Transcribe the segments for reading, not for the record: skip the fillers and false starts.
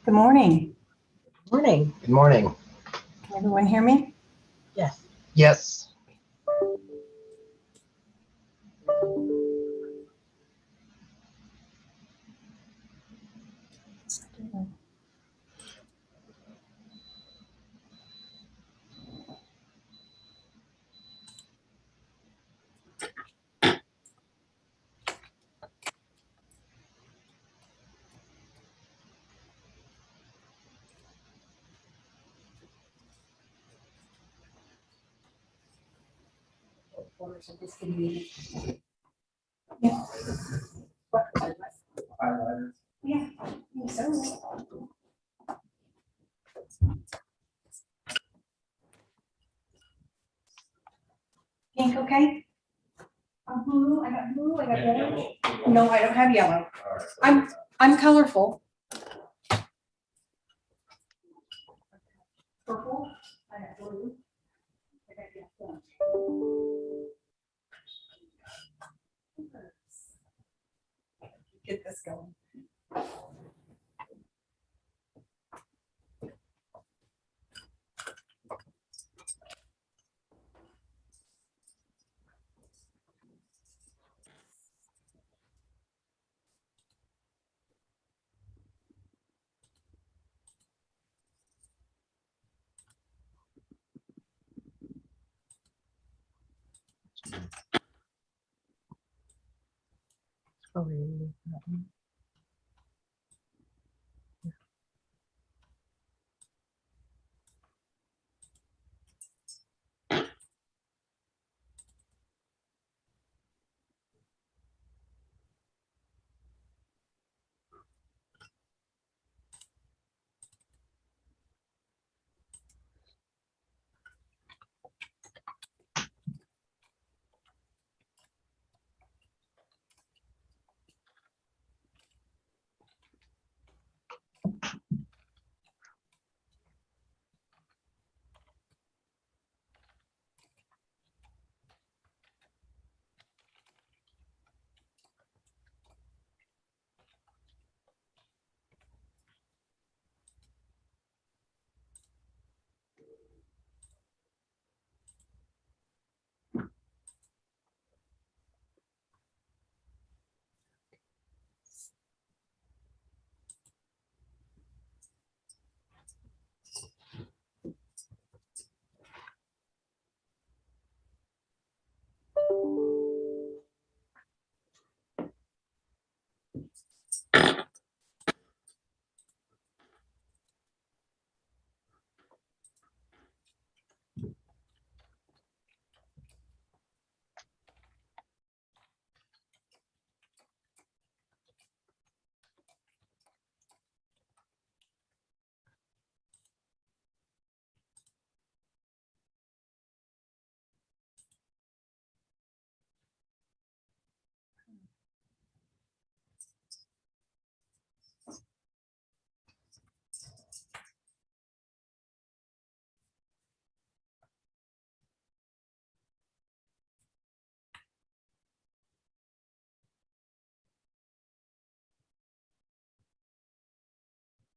Good morning. Morning. Good morning. Can everyone hear me? Yes. Yes. Yeah. Yeah. So. Pink, okay? Blue. I got blue. I got orange. No, I don't have yellow. I'm colorful. Purple. I got blue. I got yellow. Get this going.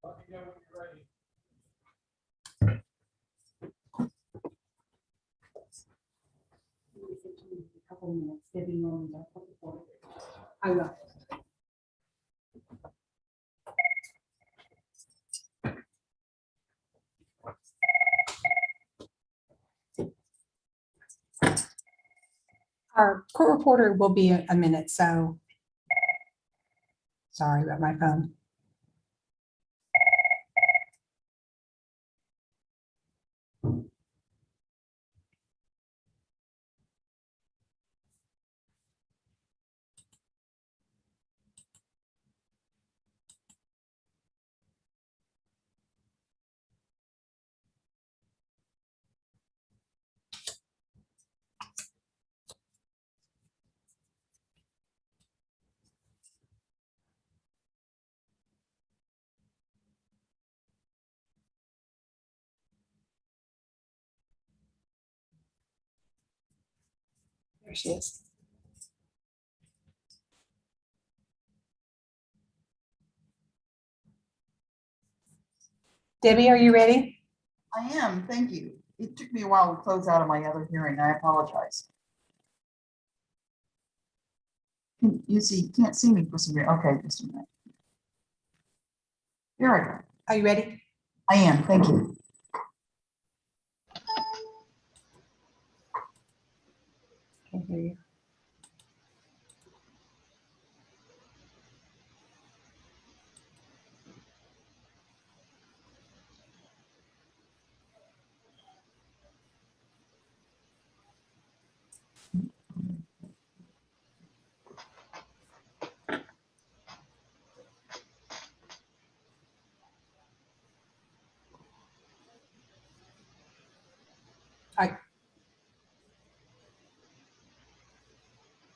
A couple minutes. Debbie Norman's our public board. I will. Our court reporter will be a minute, so sorry about my phone. There she is. Debbie, are you ready? I am, thank you. It took me a while to close out of my other hearing. I apologize. Can't see me for some reason. Okay, just a minute. Here I go. Are you ready? I am, thank you. Can't hear you.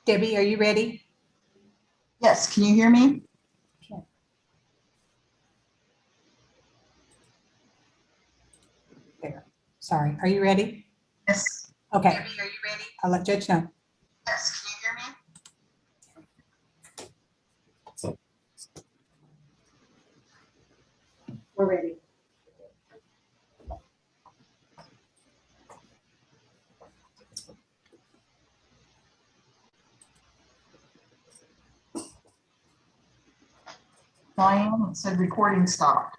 Debbie, are you ready? Yes, can you hear me? There. Sorry. Are you ready? Yes. Okay. Debbie, are you ready? I'll let Judge know. Yes, can you hear me? We're ready. Diane, it said recording stopped.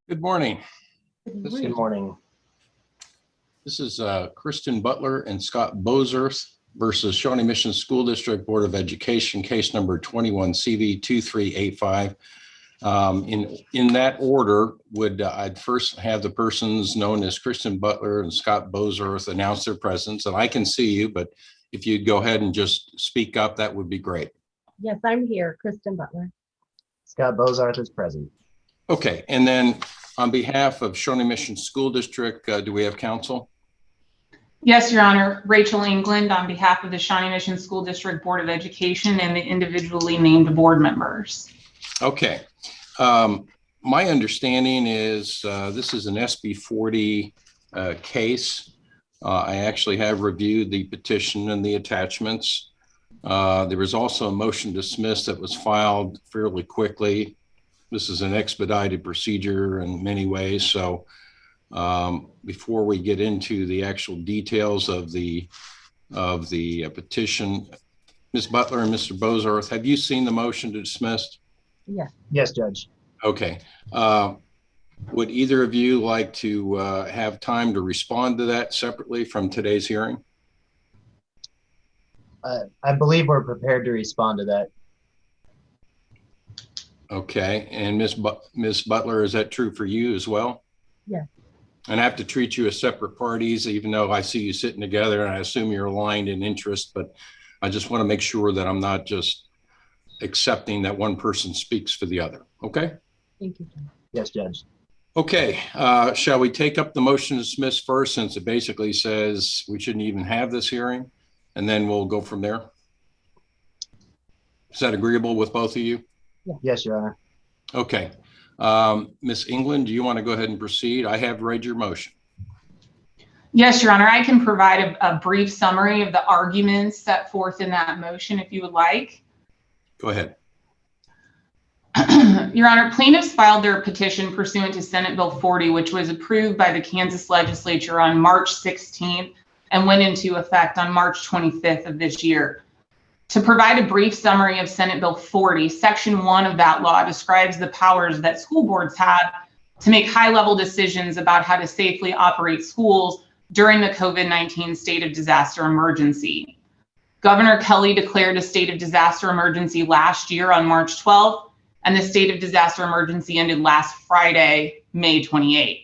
Good morning. Good morning. This is Kristen Butler and Scott Bozerth versus Shawnee Mission School District Board of Education, case number 21CV2385. In that order, I'd first have the persons known as Kristen Butler and Scott Bozerth announce their presence, and I can see you, but if you'd go ahead and just speak up, that would be great. Yes, I'm here, Kristen Butler. Scott Bozarth is present. Okay, and then on behalf of Shawnee Mission School District, do we have counsel? Yes, Your Honor. Rachel England on behalf of the Shawnee Mission School District Board of Education and the individually named board members. Okay. My understanding is this is an SB 40 case. I actually have reviewed the petition and the attachments. There was also a motion to dismiss that was filed fairly quickly. This is an expedited procedure in many ways. So before we get into the actual details of the petition, Ms. Butler and Mr. Bozarth, have you seen the motion to dismiss? Yes. Yes, Judge. Okay. Would either of you like to have time to respond to that separately from today's hearing? I believe we're prepared to respond to that. Okay. And Ms. Butler, is that true for you as well? Yes. And I have to treat you as separate parties, even though I see you sitting together and I assume you're aligned in interest, but I just want to make sure that I'm not just accepting that one person speaks for the other. Okay. Thank you, Judge. Yes, Judge. Okay. Shall we take up the motion to dismiss first, since it basically says we shouldn't even have this hearing, and then we'll go from there? Is that agreeable with both of you? Yes, Your Honor. Okay. Ms. England, do you want to go ahead and proceed? I have read your motion. Yes, Your Honor. I can provide a brief summary of the arguments set forth in that motion if you would like. Go ahead. Your Honor, plaintiffs filed their petition pursuant to Senate Bill 40, which was approved by the Kansas legislature on March 16th and went into effect on March 25th of this year. To provide a brief summary of Senate Bill 40, Section 1 of that law describes the powers that school boards have to make high-level decisions about how to safely operate schools during the COVID-19 state of disaster emergency. Governor Kelly declared a state of disaster emergency last year on March 12th, and the state of disaster emergency ended last Friday, May 28th.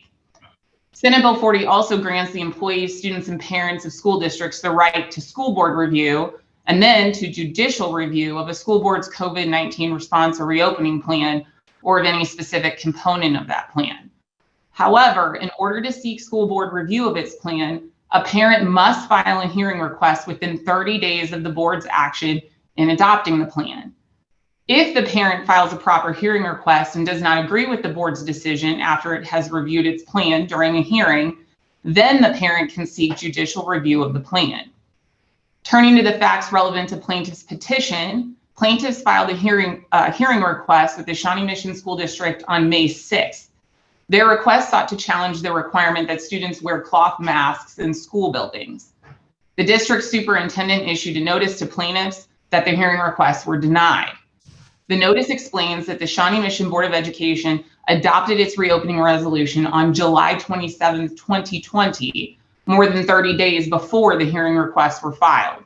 Senate Bill 40 also grants the employees, students, and parents of school districts the right to school board review and then to judicial review of a school board's COVID-19 response or reopening plan, or of any specific component of that plan. However, in order to seek school board review of its plan, a parent must file a hearing request within 30 days of the board's action in adopting the plan. If the parent files a proper hearing request and does not agree with the board's decision after it has reviewed its plan during a hearing, then the parent can seek judicial review of the plan. Turning to the facts relevant to plaintiff's petition, plaintiffs filed a hearing request with the Shawnee Mission School District on May 6th. Their request sought to challenge the requirement that students wear cloth masks in school buildings. The district superintendent issued a notice to plaintiffs that the hearing requests were denied. The notice explains that the Shawnee Mission Board of Education adopted its reopening resolution on July 27, 2020, more than 30 days before the hearing requests were filed.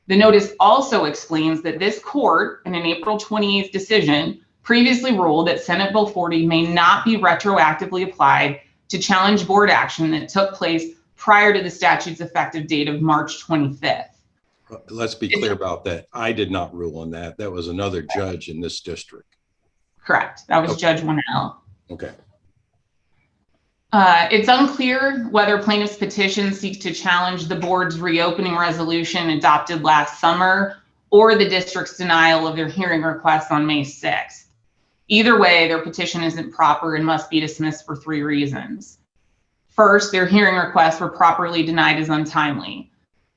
The notice also explains that this court, in an April 28th decision, previously ruled that Senate Bill 40 may not be retroactively applied to challenge board action that took place prior to the statute's effective date of March 25th. Let's be clear about that. I did not rule on that. That was another judge in this district. Correct. That was Okay. Judge Winnell. Okay. It's unclear whether plaintiff's petition seeks to challenge the board's reopening resolution adopted last summer or the district's denial of their hearing request on May 6th. Either way, their petition isn't proper and must be dismissed for 3 reasons. First, their hearing requests were properly denied as untimely.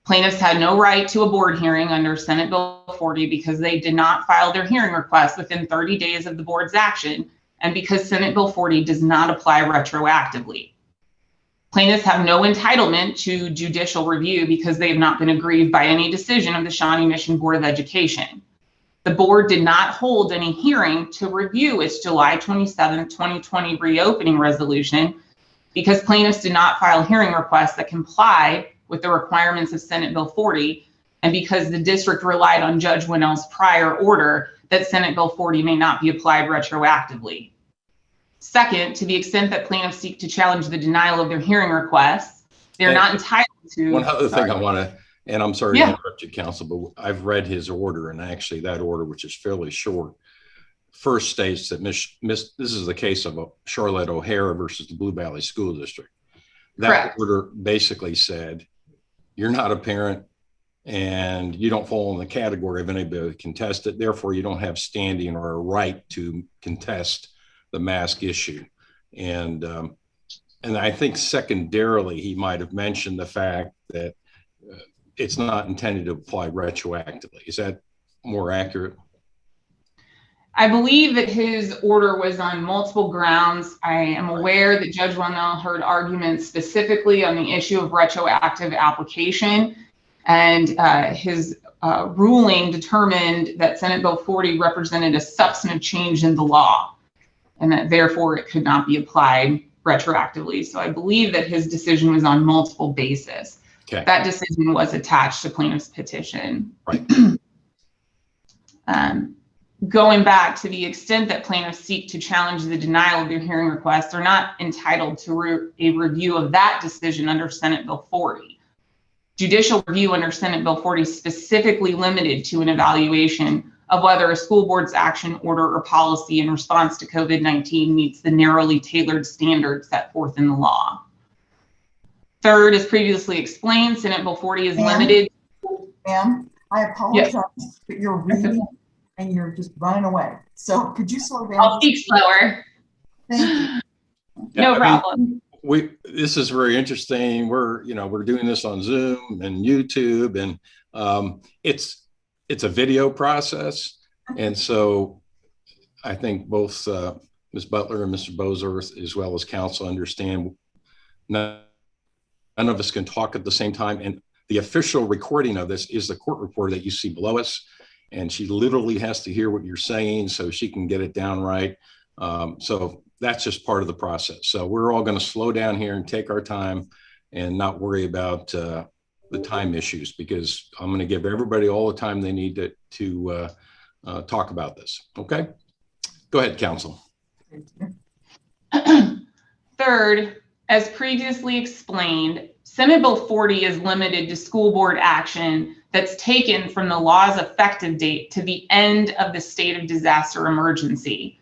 Plaintiffs had no right to a board hearing under Senate Bill 40 because they did not file their hearing request within 30 days of the board's action, and because Senate Bill 40 does not apply retroactively. Plaintiffs have no entitlement to judicial review because they have not been aggrieved by any decision of the Shawnee Mission Board of Education. The board did not hold any hearing to review its July 27, 2020 reopening resolution because plaintiffs did not file hearing requests that comply with the requirements of Senate Bill 40, and because the district relied on Judge Winnell's prior order that Senate Bill 40 may not be applied retroactively. Second, to the extent that plaintiffs seek to challenge the denial of their hearing requests, they're not entitled to— One other thing I want to, and I'm sorry Yeah. to interrupt you, counsel, but I've read his order, and actually that order, which is fairly short, first states that this is the case of Charlotte O'Hara versus the Blue Valley School District. That Correct. order basically said, you're not a parent and you don't fall in the category of anybody who contest it. Therefore, you don't have standing or a right to contest the mask issue. And I think secondarily, he might have mentioned the fact that it's not intended to apply retroactively. Is that more accurate? I believe that his order was on multiple grounds. I am aware that Judge Winnell heard arguments specifically on the issue of retroactive application, and his ruling determined that Senate Bill 40 represented a substantive change in the law, and that therefore it could not be applied retroactively. So I believe that his decision was on multiple bases. Okay. That decision was attached to plaintiff's petition. Right. Going back, to the extent that plaintiffs seek to challenge the denial of their hearing request, they're not entitled to a review of that decision under Senate Bill 40. Judicial review under Senate Bill 40 is specifically limited to an evaluation of whether a school board's action, order, or policy in response to COVID-19 meets the narrowly tailored standards set forth in the law. Third, as previously explained, Senate Bill 40 is limited. Ma'am, I apologize, but you're reading and you're just running away. So could you slow down? I'll speak slower. Thank you. No problem. This is very interesting. We're doing this on Zoom and YouTube, and it's a video process. And so I think both Ms. Butler and Mr. Bozarth, as well as counsel, understand none of us can talk at the same time. And the official recording of this is the court reporter that you see below us. And she literally has to hear what you're saying so she can get it down right. So that's just part of the process. So we're all going to slow down here and take our time and not worry about the time issues, because I'm going to give everybody all the time they need to talk about this. Okay? Go ahead, counsel. Third, as previously explained, Senate Bill 40 is limited to school board action that's taken from the law's effective date to the end of the state of disaster emergency.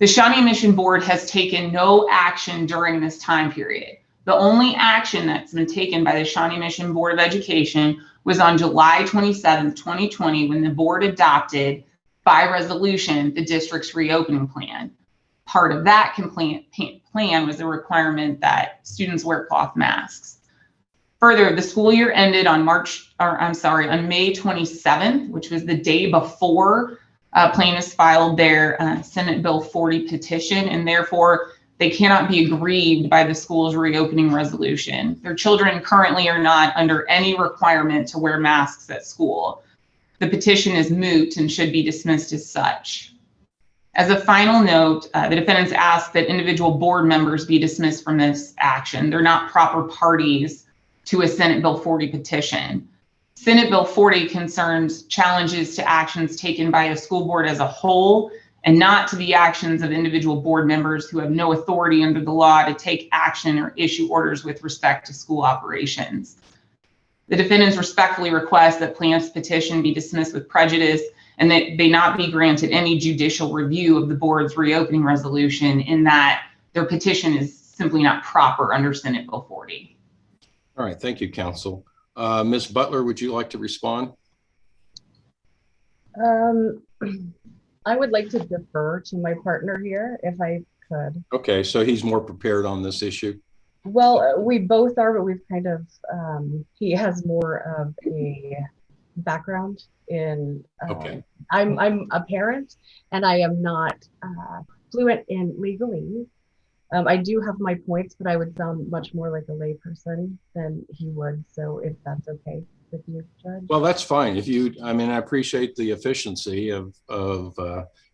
The Shawnee Mission Board has taken no action during this time period. The only action that's been taken by the Shawnee Mission Board of Education was on July 27, 2020, when the board adopted by resolution the district's reopening plan. Part of that plan was the requirement that students wear cloth masks. Further, the school year ended on May 27th, which was the day before plaintiffs filed their Senate Bill 40 petition, and therefore they cannot be aggrieved by the school's reopening resolution. Their children currently are not under any requirement to wear masks at school. The petition is moot and should be dismissed as such. As a final note, the defendants ask that individual board members be dismissed from this action. They're not proper parties to a Senate Bill 40 petition. Senate Bill 40 concerns challenges to actions taken by a school board as a whole and not to the actions of individual board members who have no authority under the law to take action or issue orders with respect to school operations. The defendants respectfully request that plaintiff's petition be dismissed with prejudice and that they not be granted any judicial review of the board's reopening resolution, in that their petition is simply not proper under Senate Bill 40. All right, thank you, counsel. Ms. Butler, would you like to respond? I would like to defer to my partner here if I could. Okay, so he's more prepared on this issue. Well, we both are, but we've kind of, he has more of a background in, Okay. I'm a parent and I am not fluent in legalese. I do have my points, but I would sound much more like a lay person than he would. So if that's okay with you, Judge. Well, that's fine. If you, I mean, I appreciate the efficiency of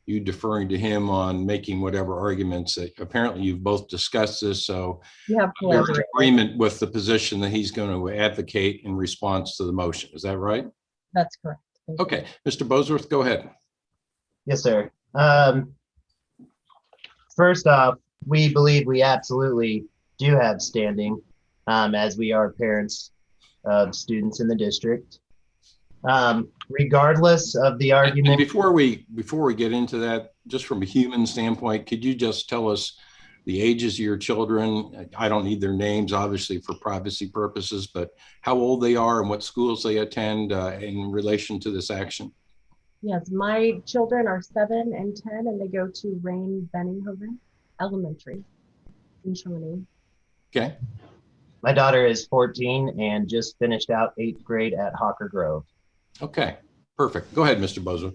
you deferring to him on making whatever arguments that apparently you've both discussed this. So You have there's collaborated. agreement with the position that he's going to advocate in response to the motion. Is that right? That's correct. Thank you. Okay, Mr. Bosworth, go ahead. Yes, sir. First off, we believe we absolutely do have standing, as we are parents of students in the district. Regardless of the And argument. before we get into that, just from a human standpoint, could you just tell us the ages of your children? I don't need their names, obviously, for privacy purposes, but how old they are and what schools they attend in relation to this action? Yes, my children are 7 and 10, and they go to Rain Benninghoven Elementary in Shawnee. Okay. My daughter is 14 and just finished out 8th grade at Hawker Grove. Okay, perfect. Go ahead, Mr. Bosworth.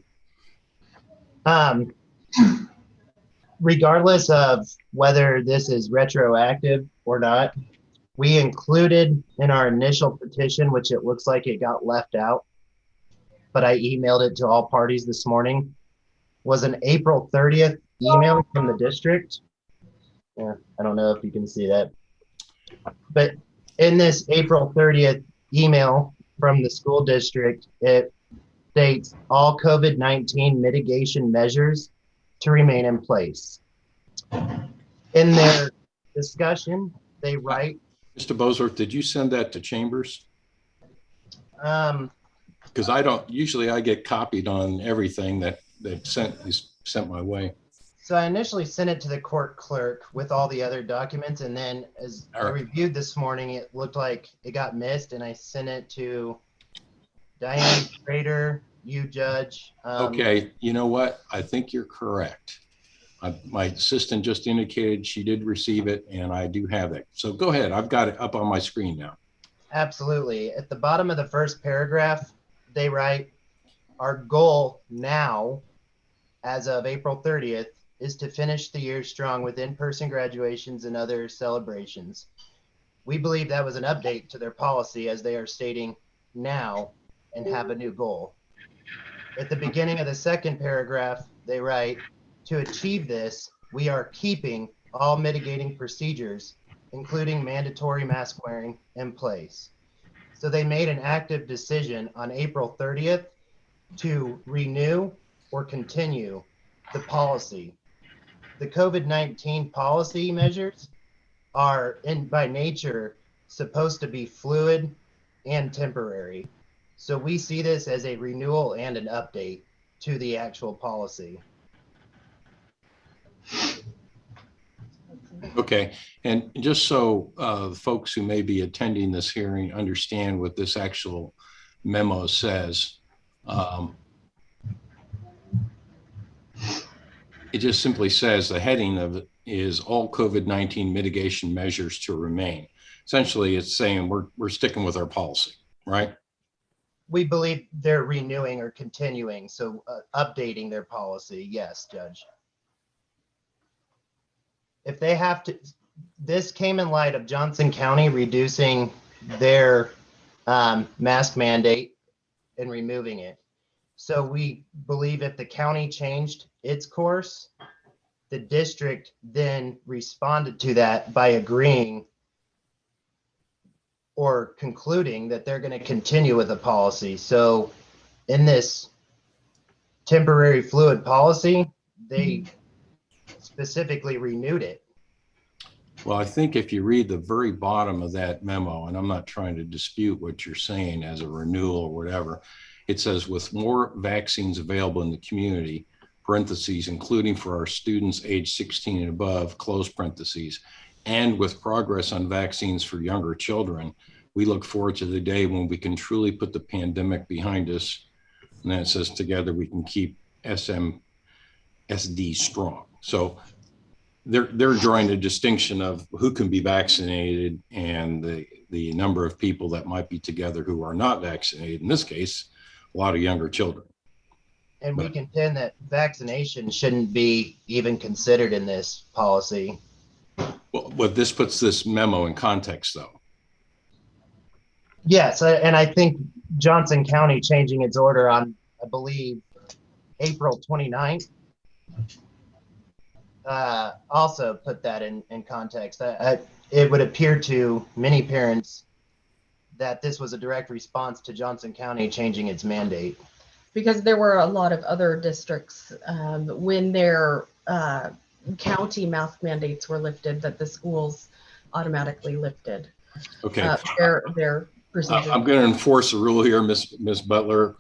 Regardless of whether this is retroactive or not, we included in our initial petition, which it looks like it got left out, but I emailed it to all parties this morning, was an April 30th email from the district. Yeah, I don't know if you can see that. But in this April 30th email from the school district, it states all COVID-19 mitigation measures to remain in place. In their discussion, they write. Mr. Bosworth, did you send that to Chambers? Because I don't, usually I get copied on everything that is sent my way. So I initially sent it to the court clerk with all the other documents, and then as I reviewed this morning, it looked like it got missed, and I sent it to Diane Schrader, you judge. Okay, you know what? I think you're correct. My assistant just indicated she did receive it, and I do have it. So go ahead. I've got it up on my screen now. Absolutely. At the bottom of the first paragraph, they write, our goal now, as of April 30th, is to finish the year strong with in-person graduations and other celebrations. We believe that was an update to their policy, as they are stating now and have a new goal. At the beginning of the second paragraph, they write, to achieve this, we are keeping all mitigating procedures, including mandatory mask wearing, in place. So they made an active decision on April 30th to renew or continue the policy. The COVID-19 policy measures are by nature supposed to be fluid and temporary. So we see this as a renewal and an update to the actual policy. Okay, and just so folks who may be attending this hearing understand what this actual memo says, it just simply says the heading of it is all COVID-19 mitigation measures to remain. Essentially, it's saying we're sticking with our policy, right? We believe they're renewing or continuing, so updating their policy. Yes, Judge. If they have to, this came in light of Johnson County reducing their mask mandate and removing it. So we believe if the county changed its course, the district then responded to that by agreeing or concluding that they're going to continue with the policy. So in this temporary fluid policy, they specifically renewed it. Well, I think if you read the very bottom of that memo, and I'm not trying to dispute what you're saying as a renewal or whatever, it says with more vaccines available in the community, parentheses, including for our students age 16 and above, close parentheses, and with progress on vaccines for younger children, we look forward to the day when we can truly put the pandemic behind us. And then it says together we can keep SMSD strong. So they're drawing a distinction of who can be vaccinated and the number of people that might be together who are not vaccinated. In this case, a lot of younger children. And we contend that vaccination shouldn't be even considered in this policy. Well, but this puts this memo in context, though. Yes, and I think Johnson County changing its order on, I believe, April 29th, also put that in context. It would appear to many parents that this was a direct response to Johnson County changing its mandate. Because there were a lot of other districts when their county mask mandates were lifted that the schools automatically lifted. Okay. Their procedures. I'm going to enforce a rule here, Ms. Butler,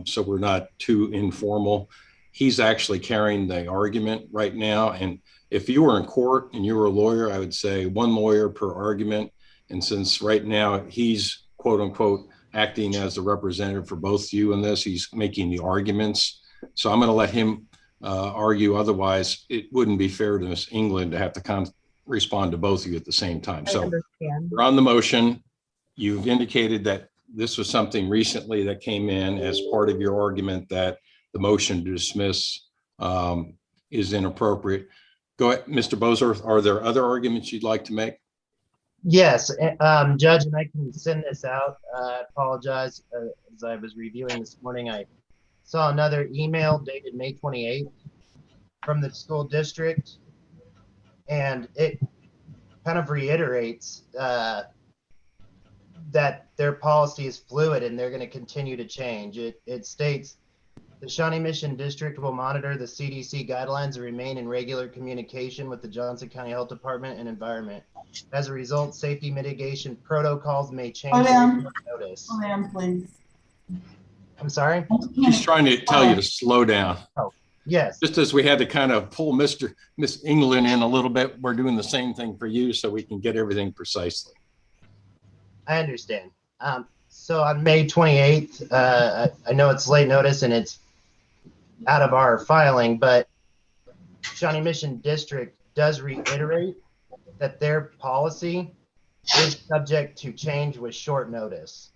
so we're not too informal. He's actually carrying the argument right now. And if you were in court and you were a lawyer, I would say one lawyer per argument. And since right now he's quote unquote acting as the representative for both you and this, he's making the arguments. So I'm going to let him argue. Otherwise, it wouldn't be fair to Ms. England to have to respond to both of you at the same time. So we're on the motion. You've indicated that this was something recently that came in as part of your argument that the motion to dismiss is inappropriate. Go ahead, Mr. Bozer. Are there other arguments you'd like to make? Yes, Judge, and I can send this out. I apologize. As I was reviewing this morning, I saw another email dated May 28th from the school district, and it kind of reiterates that their policy is fluid and they're going to continue to change. It states, the Shawnee Mission District will monitor the CDC guidelines and remain in regular communication with the Johnson County Health Department and Environment. As a result, safety mitigation protocols may change. Notice. Please. I'm sorry? He's trying to tell you to slow down. Oh, yes. Just as we had to kind of pull Miss England in a little bit, we're doing the same thing for you so we can get everything precisely. I understand. So on May 28th, I know it's late notice and it's out of our filing, but Shawnee Mission District does reiterate that their policy is subject to change with short notice.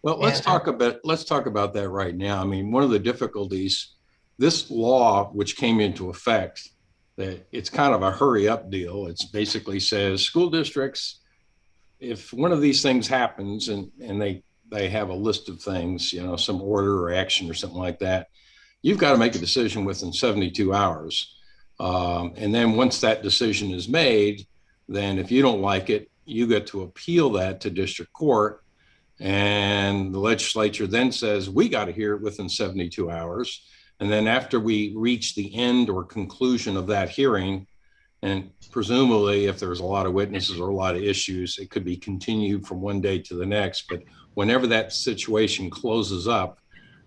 Well, let's talk about that right now. I mean, one of the difficulties, this law, which came into effect, that it's kind of a hurry up deal. It's basically says school districts, if one of these things happens and they have a list of things, you know, some order or action or something like that, you've got to make a decision within 72 hours. And then once that decision is made, then if you don't like it, you get to appeal that to district court. And the legislature then says, we got to hear it within 72 hours. And then after we reach the end or conclusion of that hearing, and presumably if there's a lot of witnesses or a lot of issues, it could be continued from one day to the next. But whenever that situation closes up,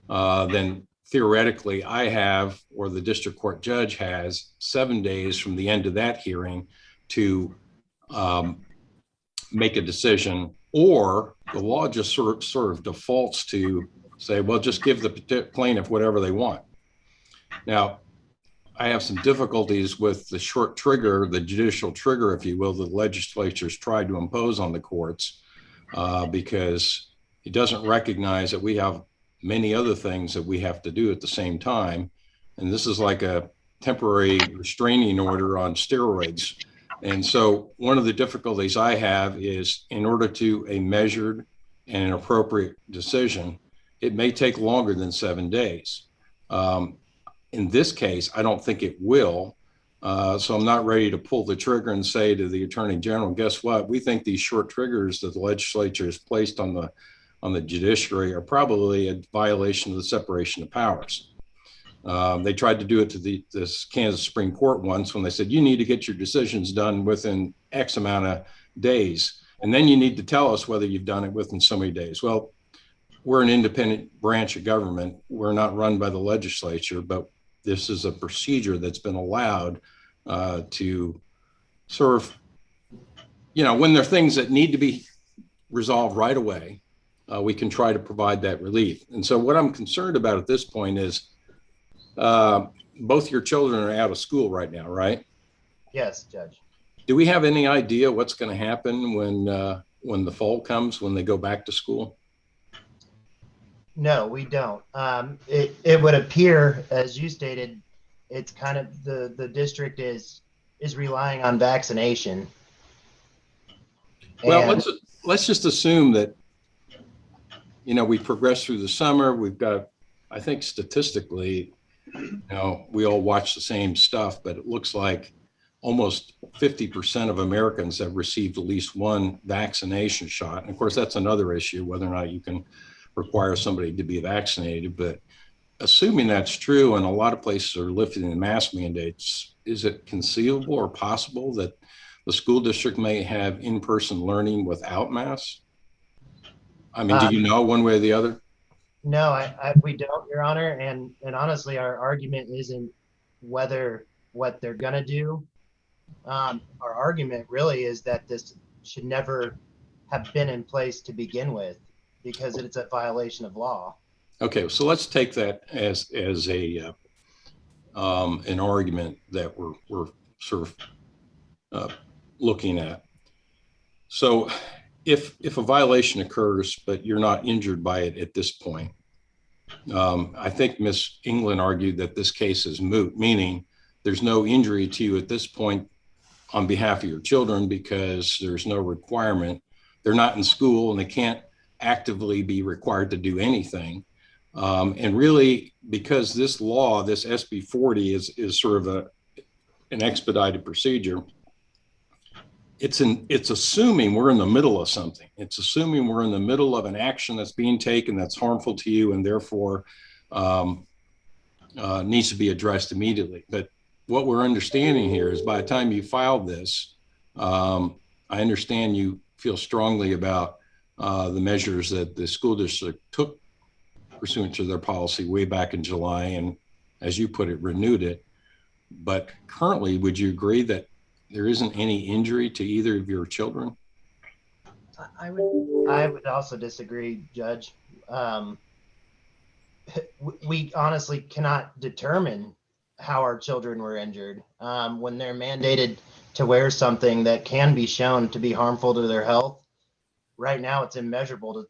then theoretically I have, or the district court judge has, 7 days from the end of that hearing to make a decision, or the law just sort of defaults to say, well, just give the plaintiff whatever they want. Now, I have some difficulties with the short trigger, the judicial trigger, if you will, the legislature's tried to impose on the courts, because it doesn't recognize that we have many other things that we have to do at the same time. And this is like a temporary restraining order on steroids. And so one of the difficulties I have is, in order to a measured and an appropriate decision, it may take longer than 7 days. In this case, I don't think it will. So I'm not ready to pull the trigger and say to the Attorney General, guess what? We think these short triggers that the legislature has placed on the judiciary are probably a violation of the separation of powers. They tried to do it to this Kansas Supreme Court once, when they said, you need to get your decisions done within X amount of days. And then you need to tell us whether you've done it within so many days. Well, we're an independent branch of government. We're not run by the legislature, but this is a procedure that's been allowed to sort of, when there are things that need to be resolved right away, we can try to provide that relief. And so what I'm concerned about at this point is, both your children are out of school right now, right? Yes, Judge. Do we have any idea what's going to happen when the fall comes, when they go back to school? No, we don't. It would appear, as you stated, it's kind of the district is relying on vaccination. Well, And let's just assume that, we progress through the summer. We've got, I think statistically, we all watch the same stuff, but it looks like almost 50% of Americans have received at least one vaccination shot. And of course, that's another issue, whether or not you can require somebody to be vaccinated. But assuming that's true, and a lot of places are lifting the mask mandates, is it conceivable or possible that the school district may have in-person learning without masks? I mean, do you know one way or the other? no, we don't, Your Honor. And honestly, our argument isn't whether what they're gonna do. Our argument really is that this should never have been in place to begin with, because it's a violation of law. Okay, so let's take that as a an argument that we're sort of looking at. So if a violation occurs, but you're not injured by it at this point, I think Ms. England argued that this case is moot, meaning there's no injury to you at this point on behalf of your children, because there's no requirement. They're not in school and they can't actively be required to do anything. And really, because this law, this SB 40 is sort of an expedited procedure, it's assuming we're in the middle of something. It's assuming we're in the middle of an action that's being taken that's harmful to you, and therefore needs to be addressed immediately. But what we're understanding here is, by the time you filed this, I understand you feel strongly about the measures that the school district took pursuant to their policy way back in July, and as you put it, renewed it. But currently, would you agree that there isn't any injury to either of your children? I would also disagree, Judge. We honestly cannot determine how our children were injured when they're mandated to wear something that can be shown to be harmful to their health. Right now, it's immeasurable.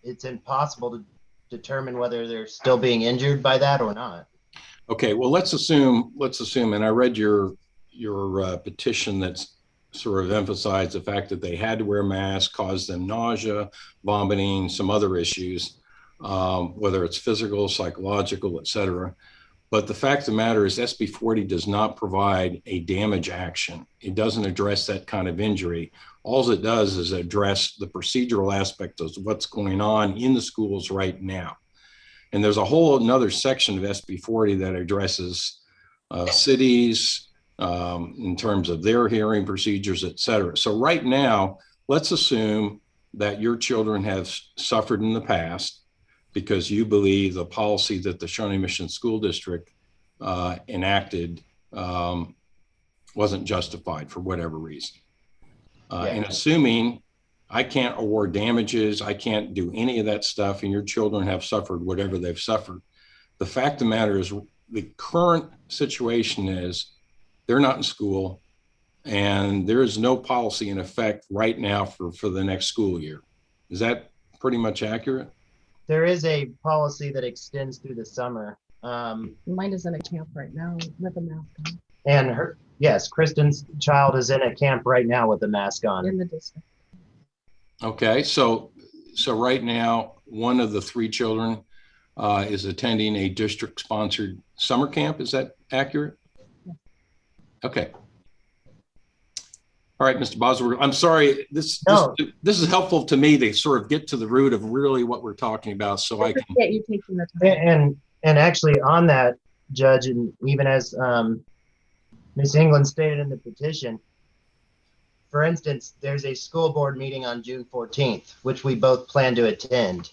It's impossible to determine whether they're still being injured by that or not. Okay, well, let's assume, and I read your petition that's sort of emphasized the fact that they had to wear masks, caused them nausea, vomiting, some other issues, whether it's physical, psychological, et cetera. But the fact of the matter is, SB 40 does not provide a damage action. It doesn't address that kind of injury. All it does is address the procedural aspect of what's going on in the schools right now. And there's a whole another section of SB 40 that addresses cities in terms of their hearing procedures, et cetera. So right now, let's assume that your children have suffered in the past because you believe the policy that the Shawnee Mission School District enacted wasn't justified for whatever reason. And assuming I can't award damages, I can't do any of that stuff, and your children have suffered whatever they've suffered, the fact of the matter is the current situation is they're not in school and there is no policy in effect right now for the next school year. Is that pretty much accurate? There is a policy that extends through the summer. Mine is in a camp right now with a mask on And yes, Kristen's child is in a camp right now with a mask on. in the district. Okay, so right now, one of the 3 children is attending a district-sponsored summer camp. Is that accurate? Yeah. Okay. All right, Mr. Bosworth, I'm sorry. This is helpful to me to sort of get to the root of really what we're talking about, so I can. Appreciate you taking the time. And actually, on that, Judge, and even as Ms. England stated in the petition, for instance, there's a school board meeting on June 14th, which we both plan to attend.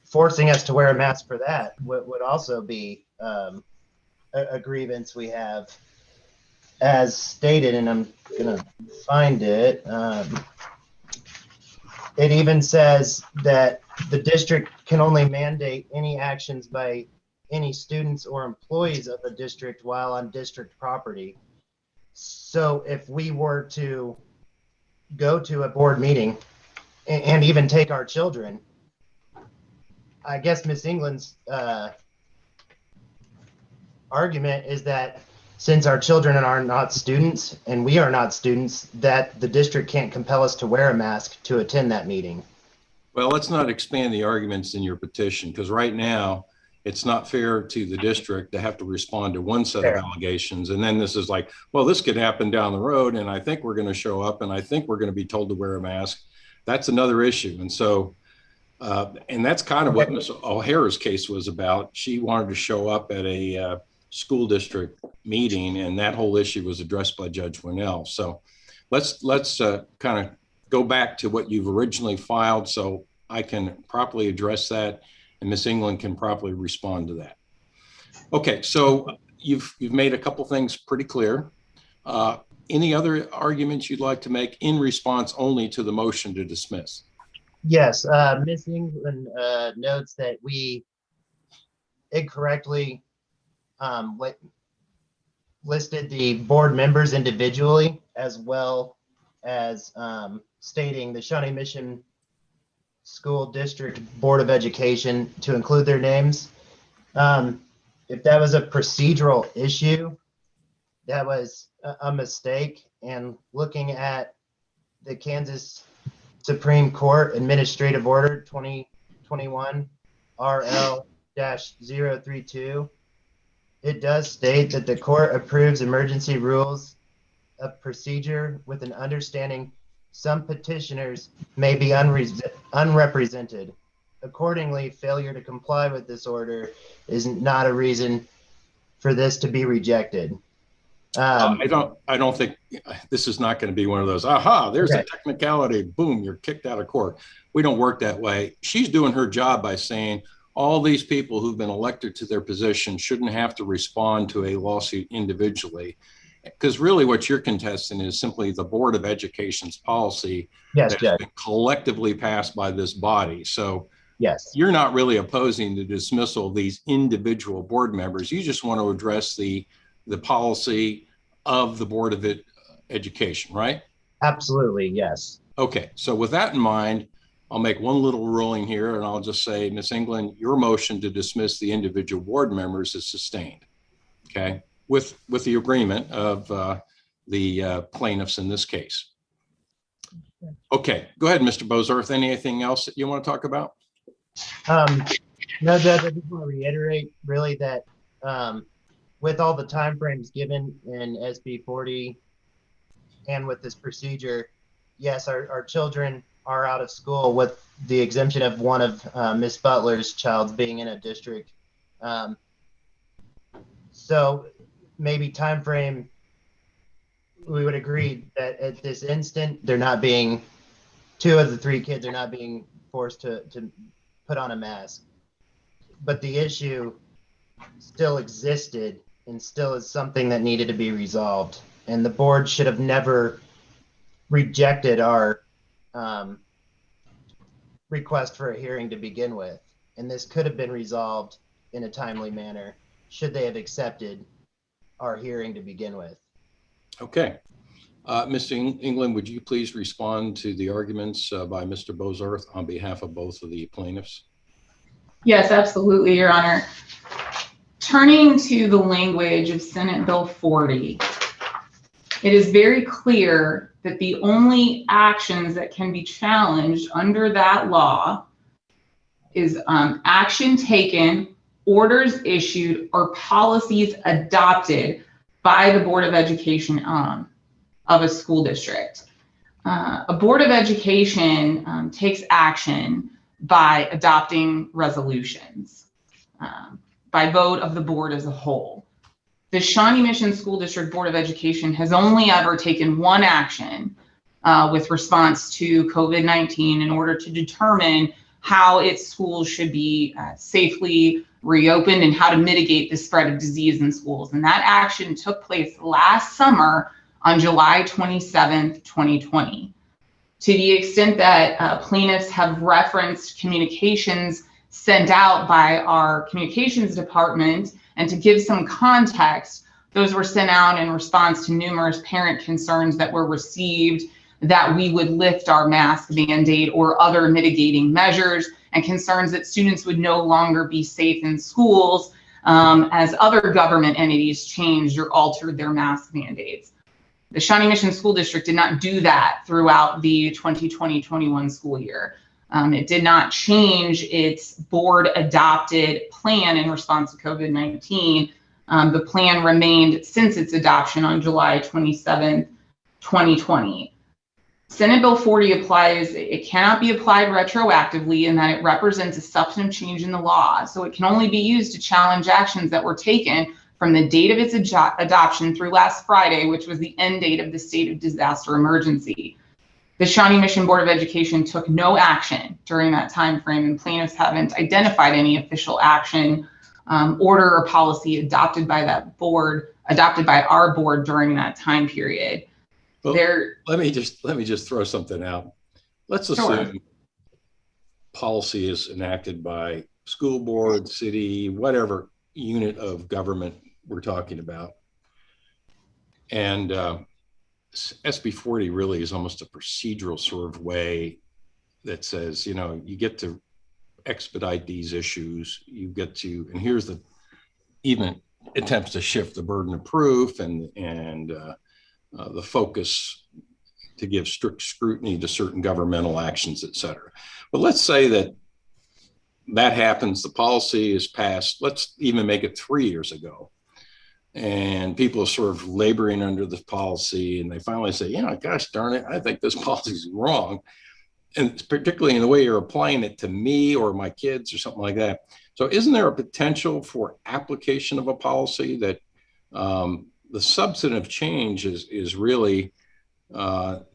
Forcing us to wear a mask for that would also be a grievance we have, as stated, and I'm gonna find it. It even says that the district can only mandate any actions by any students or employees of the district while on district property. So if we were to go to a board meeting and even take our children, I guess Miss England's argument is that since our children are not students and we are not students, that the district can't compel us to wear a mask to attend that meeting. Well, let's not expand the arguments in your petition, because right now it's not fair to the district to have to respond to one set of allegations. And then this is like, well, this could happen down the road, and I think we're going to show up and I think we're going to be told to wear a mask. That's another issue. And so, and that's kind of what Ms. O'Hara's case was about. She wanted to show up at a school district meeting, and that whole issue was addressed by Judge Winnell. So let's kind of go back to what you've originally filed so I can properly address that and Ms. England can properly respond to that. Okay, so you've made a couple things pretty clear. Any other arguments you'd like to make in response only to the motion to dismiss? Yes, Ms. England notes that we incorrectly listed the board members individually, as well as stating the Shawnee Mission School District Board of Education to include their names. If that was a procedural issue, that was a mistake. And looking at the Kansas Supreme Court Administrative Order 2021 RL-032, it does state that the court approves emergency rules of procedure with an understanding some petitioners may be unrepresented. Accordingly, failure to comply with this order is not a reason for this to be rejected. I don't think this is not going to be one of those, aha, there's a technicality, boom, you're kicked out of court. We don't work that way. She's doing her job by saying all these people who've been elected to their position shouldn't have to respond to a lawsuit individually. Because really what you're contesting is simply the Board of Education's policy that's been collectively passed by this body. So yes, you're not really opposing the dismissal of these individual board members. You just want to address the policy of the Board of Education, right? Absolutely, yes. Okay, so with that in mind, I'll make one little ruling here and I'll just say, Ms. England, your motion to dismiss the individual board members is sustained, okay? With the agreement of the plaintiffs in this case. Okay, go ahead, Mr. Bosworth. Anything else that you want to talk about? No, Judge, I just want to reiterate really that with all the timeframes given in SB 40 and with this procedure, yes, our children are out of school with the exemption of one of Ms. Butler's child being in a district. So maybe time frame, we would agree that at this instant, they're not being, 2 of the 3 kids are not being forced to put on a mask. But the issue still existed and still is something that needed to be resolved. And the board should have never rejected our request for a hearing to begin with. And this could have been resolved in a timely manner, should they have accepted our hearing to begin with. Okay. Mr. England, would you please respond to the arguments by Mr. Bozarth on behalf of both of the plaintiffs? Yes, absolutely, Your Honor. Turning to the language of Senate Bill 40, it is very clear that the only actions that can be challenged under that law is action taken, orders issued, or policies adopted by the Board of Education of a school district. A Board of Education takes action by adopting resolutions by vote of the board as a whole. The Shawnee Mission School District Board of Education has only ever taken one action with response to COVID-19 in order to determine how its schools should be safely reopened and how to mitigate the spread of disease in schools. And that action took place last summer on July 27th, 2020. To the extent that plaintiffs have referenced communications sent out by our communications department, and to give some context, those were sent out in response to numerous parent concerns that were received that we would lift our mask mandate or other mitigating measures, and concerns that students would no longer be safe in schools as other government entities changed or altered their mask mandates. The Shawnee Mission School District did not do that throughout the 2020-21 school year. It did not change its board adopted plan in response to COVID-19. The plan remained since its adoption on July 27th, 2020. Senate Bill 40 applies, it cannot be applied retroactively in that it represents a substantive change in the law. So it can only be used to challenge actions that were taken from the date of its adoption through last Friday, which was the end date of the state of disaster emergency. The Shawnee Mission Board of Education took no action during that time frame, and plaintiffs haven't identified any official action, order, or policy adopted by that board, adopted by our board during that time period. Well, let me just throw something out. Let's assume policy is enacted by school board, city, whatever unit of government we're talking about. And SB 40 really is almost a procedural sort of way that says, you know, you get to expedite these issues, you get to, and here's the even attempts to shift the burden of proof and the focus to give strict scrutiny to certain governmental actions, et cetera. But let's say that that happens, the policy is passed, let's even make it 3 years ago. And people are sort of laboring under this policy, and they finally say, you know, gosh darn it, I think this policy is wrong. And particularly in the way you're applying it to me or my kids or something like that. So isn't there a potential for application of a policy that the substantive change is really not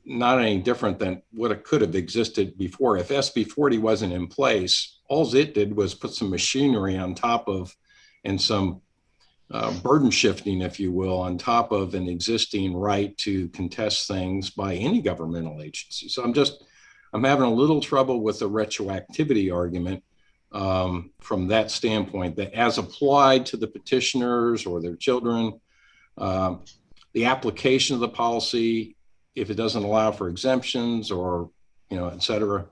any different than what it could have existed before? If SB 40 wasn't in place, all it did was put some machinery on top of, and some burden shifting, if you will, on top of an existing right to contest things by any governmental agency. So I'm having a little trouble with the retroactivity argument from that standpoint, that as applied to the petitioners or their children, the application of the policy, if it doesn't allow for exemptions or, you know, et cetera,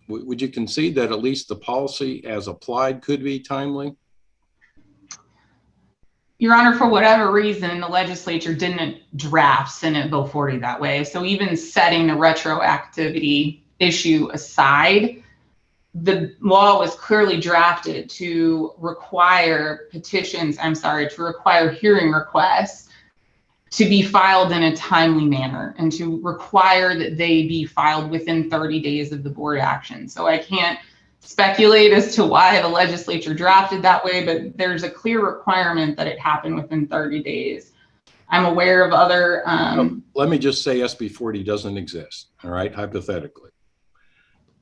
would you concede that at least the policy as applied could be timely? Your Honor, for whatever reason, the legislature didn't draft Senate Bill 40 that way. So even setting the retroactivity issue aside, the law was clearly drafted to require require hearing requests to be filed in a timely manner and to require that they be filed within 30 days of the board action. So I can't speculate as to why the legislature drafted that way, but there's a clear requirement that it happen within 30 days. I'm aware of other... Let me just say SB 40 doesn't exist, all right, hypothetically.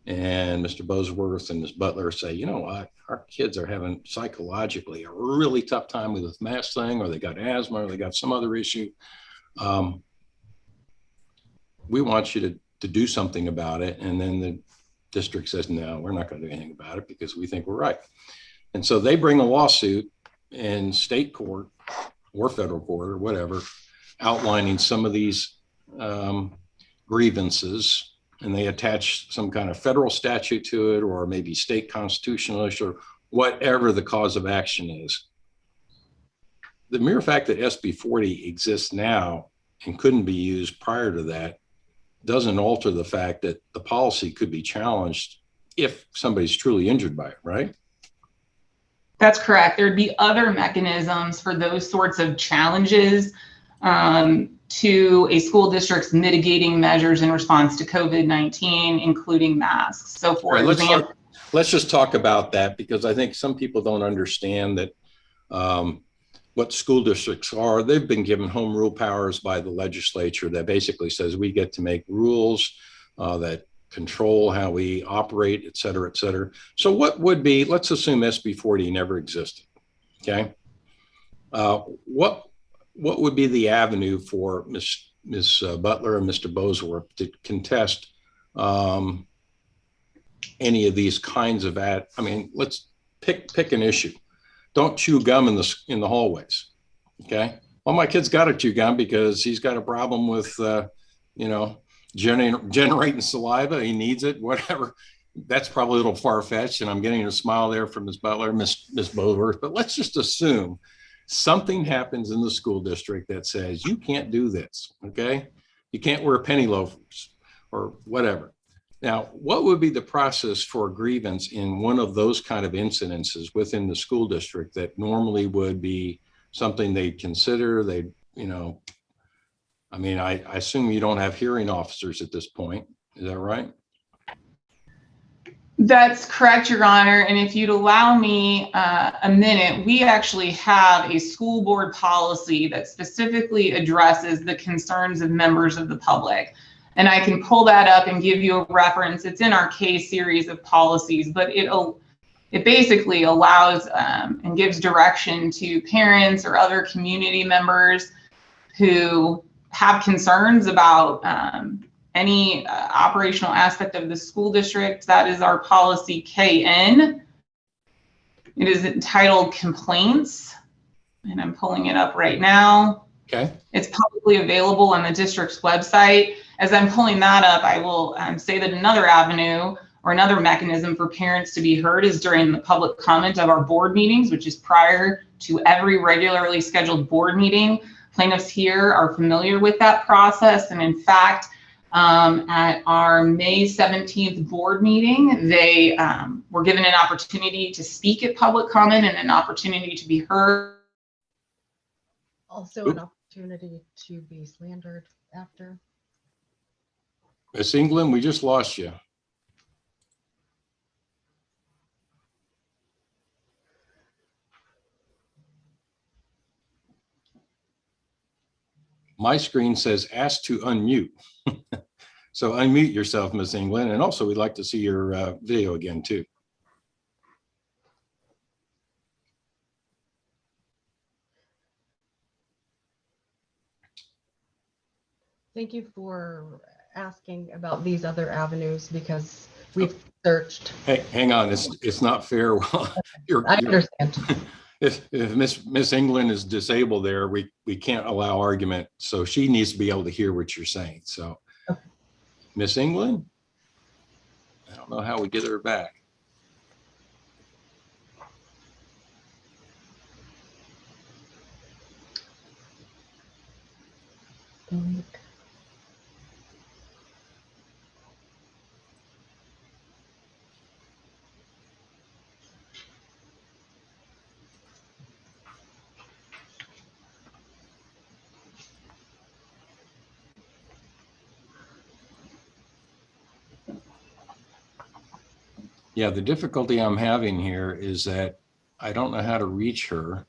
And Mr. Bosworth and Ms. Butler say, you know what, our kids are having psychologically a really tough time with this mask thing, or they got asthma, or they got some other issue. We want you to do something about it. And then the district says, no, we're not going to do anything about it because we think we're right. And so they bring a lawsuit in state court or federal court or whatever, outlining some of these grievances, and they attach some kind of federal statute to it, or maybe state constitutional issue, or whatever the cause of action is. The mere fact that SB 40 exists now and couldn't be used prior to that doesn't alter the fact that the policy could be challenged if somebody's truly injured by it, right? That's correct. There'd be other mechanisms for those sorts of challenges to a school district's mitigating measures in response to COVID-19, including masks. So for example, let's just talk about that, because I think some people don't understand that what school districts are. They've been given home rule powers by the legislature that basically says we get to make rules that control how we operate, et cetera, et cetera. So what would be, let's assume SB 40 never existed, okay? What would be the avenue for Ms. Butler and Mr. Bosworth to contest any of these kinds of let's pick an issue. Don't chew gum in the hallways, okay? Well, my kid's got to chew gum because he's got a problem with, generating saliva. He needs it, whatever. That's probably a little far-fetched, and I'm getting a smile there from Ms. Butler, Ms. Bosworth, but let's just assume something happens in the school district that says you can't do this, okay? You can't wear penny loafers or whatever. Now, what would be the process for a grievance in one of those kind of incidences within the school district that normally would be something they'd consider? I assume you don't have hearing officers at this point. Is that right? that's correct, Your Honor. And if you'd allow me a minute, we actually have a school board policy that specifically addresses the concerns of members of the public. And I can pull that up and give you a reference. It's in our case series of policies, but it basically allows and gives direction to parents or other community members who have concerns about any operational aspect of the school district. That is our policy KN. It is entitled Complaints, and I'm pulling it up right now. Okay. It's publicly available on the district's website. As I'm pulling that up, I will say that another avenue or another mechanism for parents to be heard is during the public comment of our board meetings, which is prior to every regularly scheduled board meeting. Plaintiffs here are familiar with that process. And in fact, at our May 17th board meeting, they were given an opportunity to speak at public comment and an opportunity to be heard. Also an opportunity to be slandered after. Miss England, we just lost you. My screen says ask to unmute. So unmute yourself, Miss England. And also we'd like to see your video again too. Thank you for asking about these other avenues because we've searched. Hey, hang on, it's not fair. I understand. If Miss England is disabled there, we can't allow argument. So she needs to be able to hear what you're saying. So okay. Miss England, I don't know how we get her back. Yeah, the difficulty I'm having here is that I don't know how to reach her.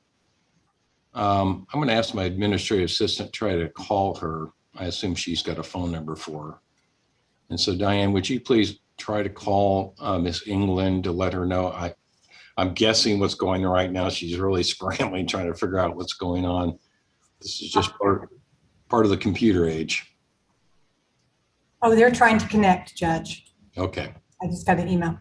I'm going to ask my administrative assistant to try to call her. I assume she's got a phone number for her. And so Diane, would you please try to call Miss England to let her know? I'm guessing what's going on right now. She's really scrambling, trying to figure out what's going on. This is just part of the computer age. Oh, they're trying to connect, Judge. Okay. I just got an email.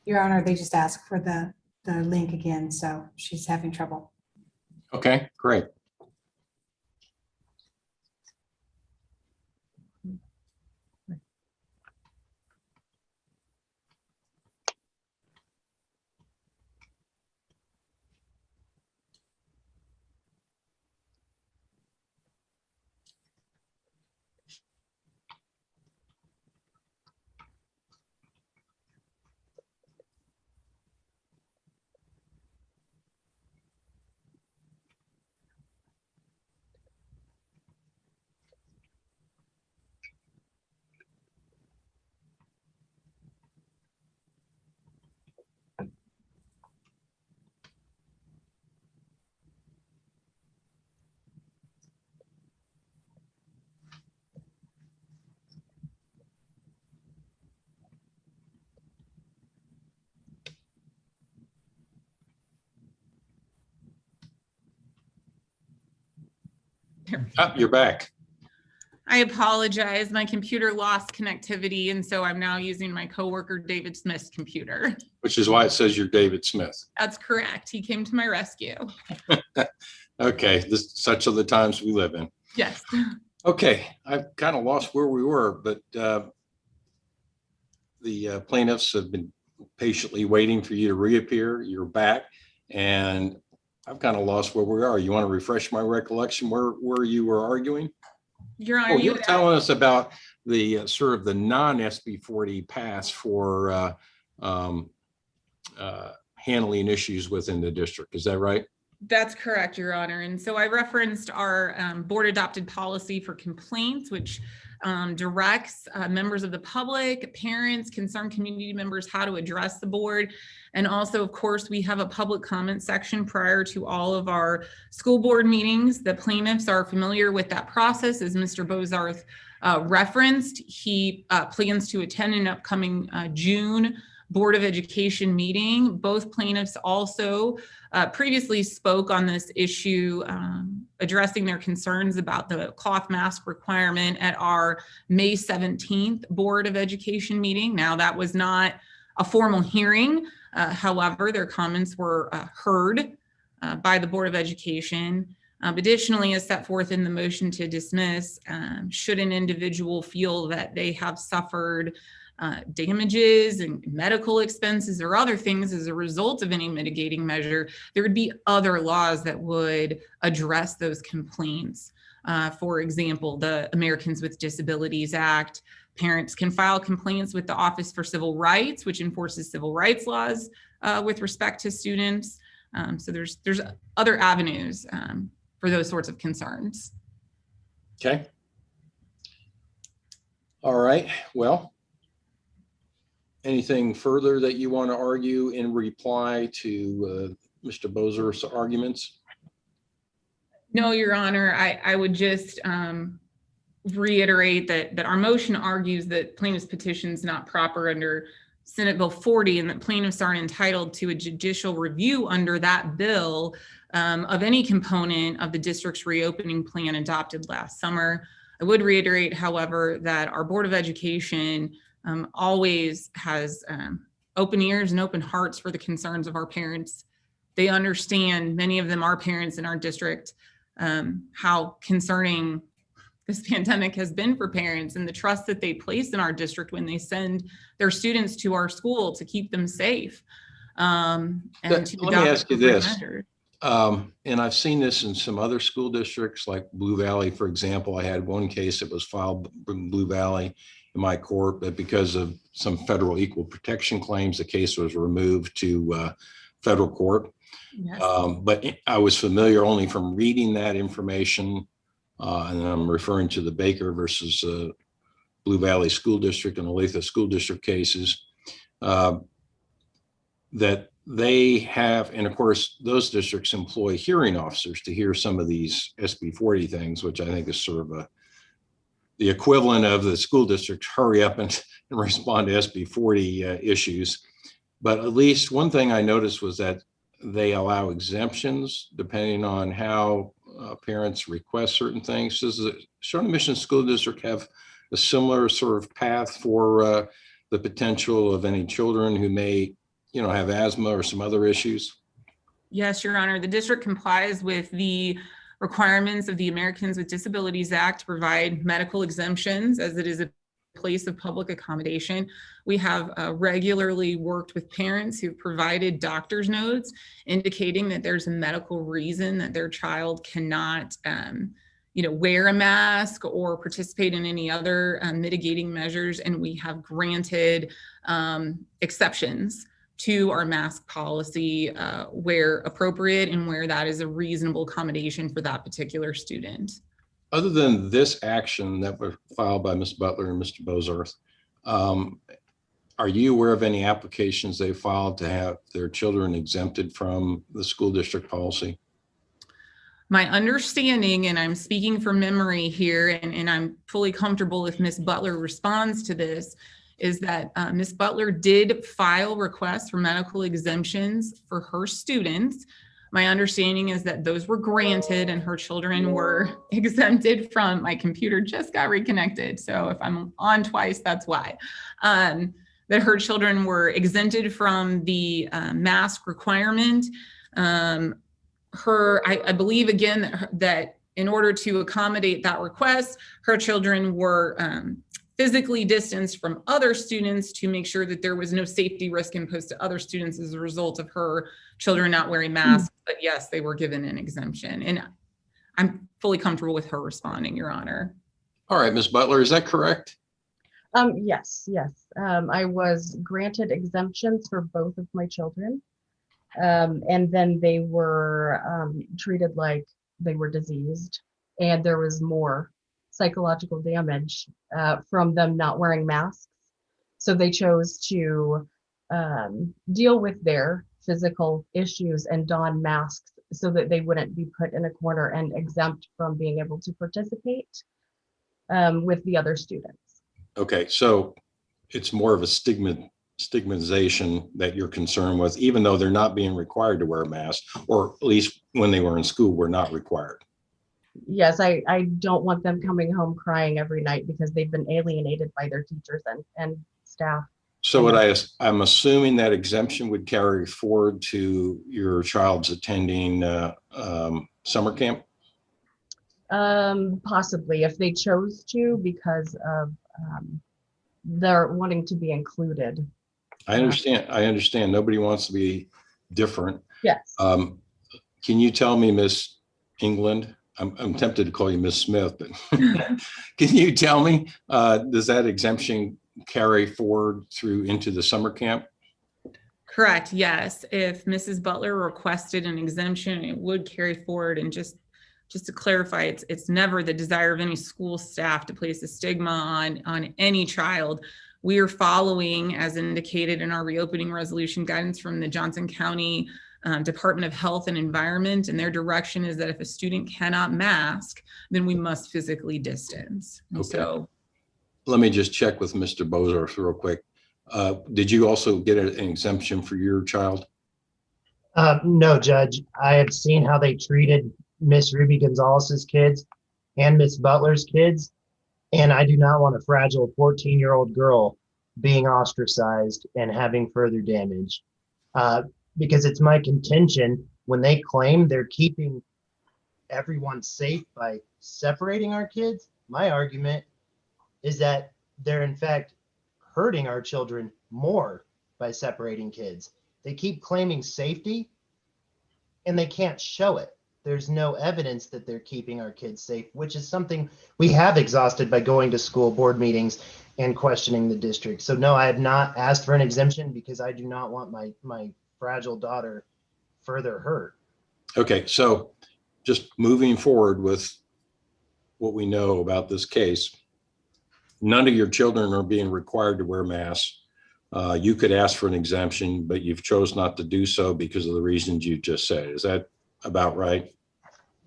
Your Honor, they just asked for the link again, so she's having trouble. Okay, great. Ah, you're back. I apologize. My computer lost connectivity, and so I'm now using my coworker David Smith's computer. Which is why it says you're David Smith. That's correct. He came to my rescue. Okay, such are the times we live in. Yes. Okay, I've kind of lost where we were, but the plaintiffs have been patiently waiting for you to reappear. You're back, and I've kind of lost where we are. You want to refresh my recollection where you were arguing? Your Honor, Oh, you were telling us about the sort of the non-SB 40 pass for handling issues within the district. Is that right? That's correct, Your Honor. And so I referenced our board adopted policy for complaints, which directs members of the public, parents, concerned community members how to address the board. And also, of course, we have a public comment section prior to all of our school board meetings. The plaintiffs are familiar with that process, as Mr. Bozarth referenced. He plans to attend an upcoming June Board of Education meeting. Both plaintiffs also previously spoke on this issue, addressing their concerns about the cloth mask requirement at our May 17th Board of Education meeting. Now, that was not a formal hearing. However, their comments were heard by the Board of Education. Additionally, as set forth in the motion to dismiss, should an individual feel that they have suffered damages and medical expenses or other things as a result of any mitigating measure, there would be other laws that would address those complaints. For example, the Americans with Disabilities Act. Parents can file complaints with the Office for Civil Rights, which enforces civil rights laws with respect to students. So there's other avenues for those sorts of concerns. Okay. All right. Well, anything further that you want to argue in reply to Mr. Bozarth's arguments? No, Your Honor, I would just reiterate that our motion argues that plaintiff's petition is not proper under Senate Bill 40 and that plaintiffs aren't entitled to a judicial review under that bill of any component of the district's reopening plan adopted last summer. I would reiterate, however, that our Board of Education always has open ears and open hearts for the concerns of our parents. They understand, many of them are parents in our district, how concerning this pandemic has been for parents and the trust that they place in our district when they send their students to our school to keep them safe. And Let to me ask you this. measures. And I've seen this in some other school districts like Blue Valley, for example. I had one case that was filed in Blue Valley in my court, but because of some federal equal protection claims, the case was removed to federal court. Yes. But I was familiar only from reading that information, and I'm referring to the Baker versus Blue Valley School District and Olathe School District cases, that they have, and of course, those districts employ hearing officers to hear some of these SB 40 things, which I think is sort of the equivalent of the school districts hurry up and respond to SB 40 issues. But at least one thing I noticed was that they allow exemptions depending on how parents request certain things. Does the Shawnee Mission School District have a similar sort of path for the potential of any children who may have asthma or some other issues? Yes, Your Honor. The district complies with the requirements of the Americans with Disabilities Act to provide medical exemptions, as it is a place of public accommodation. We have regularly worked with parents who've provided doctor's notes indicating that there's a medical reason that their child cannot wear a mask or participate in any other mitigating measures. And we have granted exceptions to our mask policy where appropriate and where that is a reasonable accommodation for that particular student. Other than this action that was filed by Ms. Butler and Mr. Bozarth, are you aware of any applications they filed to have their children exempted from the school district policy? My understanding, and I'm speaking from memory here, and I'm fully comfortable if Ms. Butler responds to this, is that Ms. Butler did file requests for medical exemptions for her students. My understanding is that those were granted and her children were exempted from, my computer just got reconnected. So if I'm on twice, that's why. That her children were exempted from the mask requirement. I believe again that in order to accommodate that request, her children were physically distanced from other students to make sure that there was no safety risk imposed to other students as a result of her children not wearing masks. But yes, they were given an exemption, and I'm fully comfortable with her responding, Your Honor. All right, Ms. Butler, is that correct? Yes. I was granted exemptions for both of my children. And then they were treated like they were diseased, and there was more psychological damage from them not wearing masks. So they chose to deal with their physical issues and don masks so that they wouldn't be put in a corner and exempt from being able to participate with the other students. Okay, so it's more of a stigmatization that you're concerned with, even though they're not being required to wear a mask, or at least when they were in school were not required. Yes, I don't want them coming home crying every night because they've been alienated by their teachers and staff. So I'm assuming that exemption would carry forward to your child's attending summer camp? Possibly, if they chose to, because of they're wanting to be included. I understand. Nobody wants to be different. Yes. Can you tell me, Miss England? I'm tempted to call you Miss Smith, but can you tell me, does that exemption carry forward through into the summer camp? Correct. Yes. If Mrs. Butler requested an exemption, it would carry forward. And just to clarify, it's never the desire of any school staff to place a stigma on any child. We are following, as indicated in our reopening resolution guidance from the Johnson County Department of Health and Environment, and their direction is that if a student cannot mask, then we must physically distance. Okay. So let me just check with Mr. Bozarth real quick. Did you also get an exemption for your child? No, Judge. I have seen how they treated Miss Ruby Gonzalez's kids and Miss Butler's kids, and I do not want a fragile 14-year-old girl being ostracized and having further damage. Because it's my contention, when they claim they're keeping everyone safe by separating our kids, my argument is that they're in fact hurting our children more by separating kids. They keep claiming safety and they can't show it. There's no evidence that they're keeping our kids safe, which is something we have exhausted by going to school board meetings and questioning the district. So no, I have not asked for an exemption because I do not want my fragile daughter further hurt. Okay, so just moving forward with what we know about this case, none of your children are being required to wear masks. You could ask for an exemption, but you've chose not to do so because of the reasons you just said. Is that about right?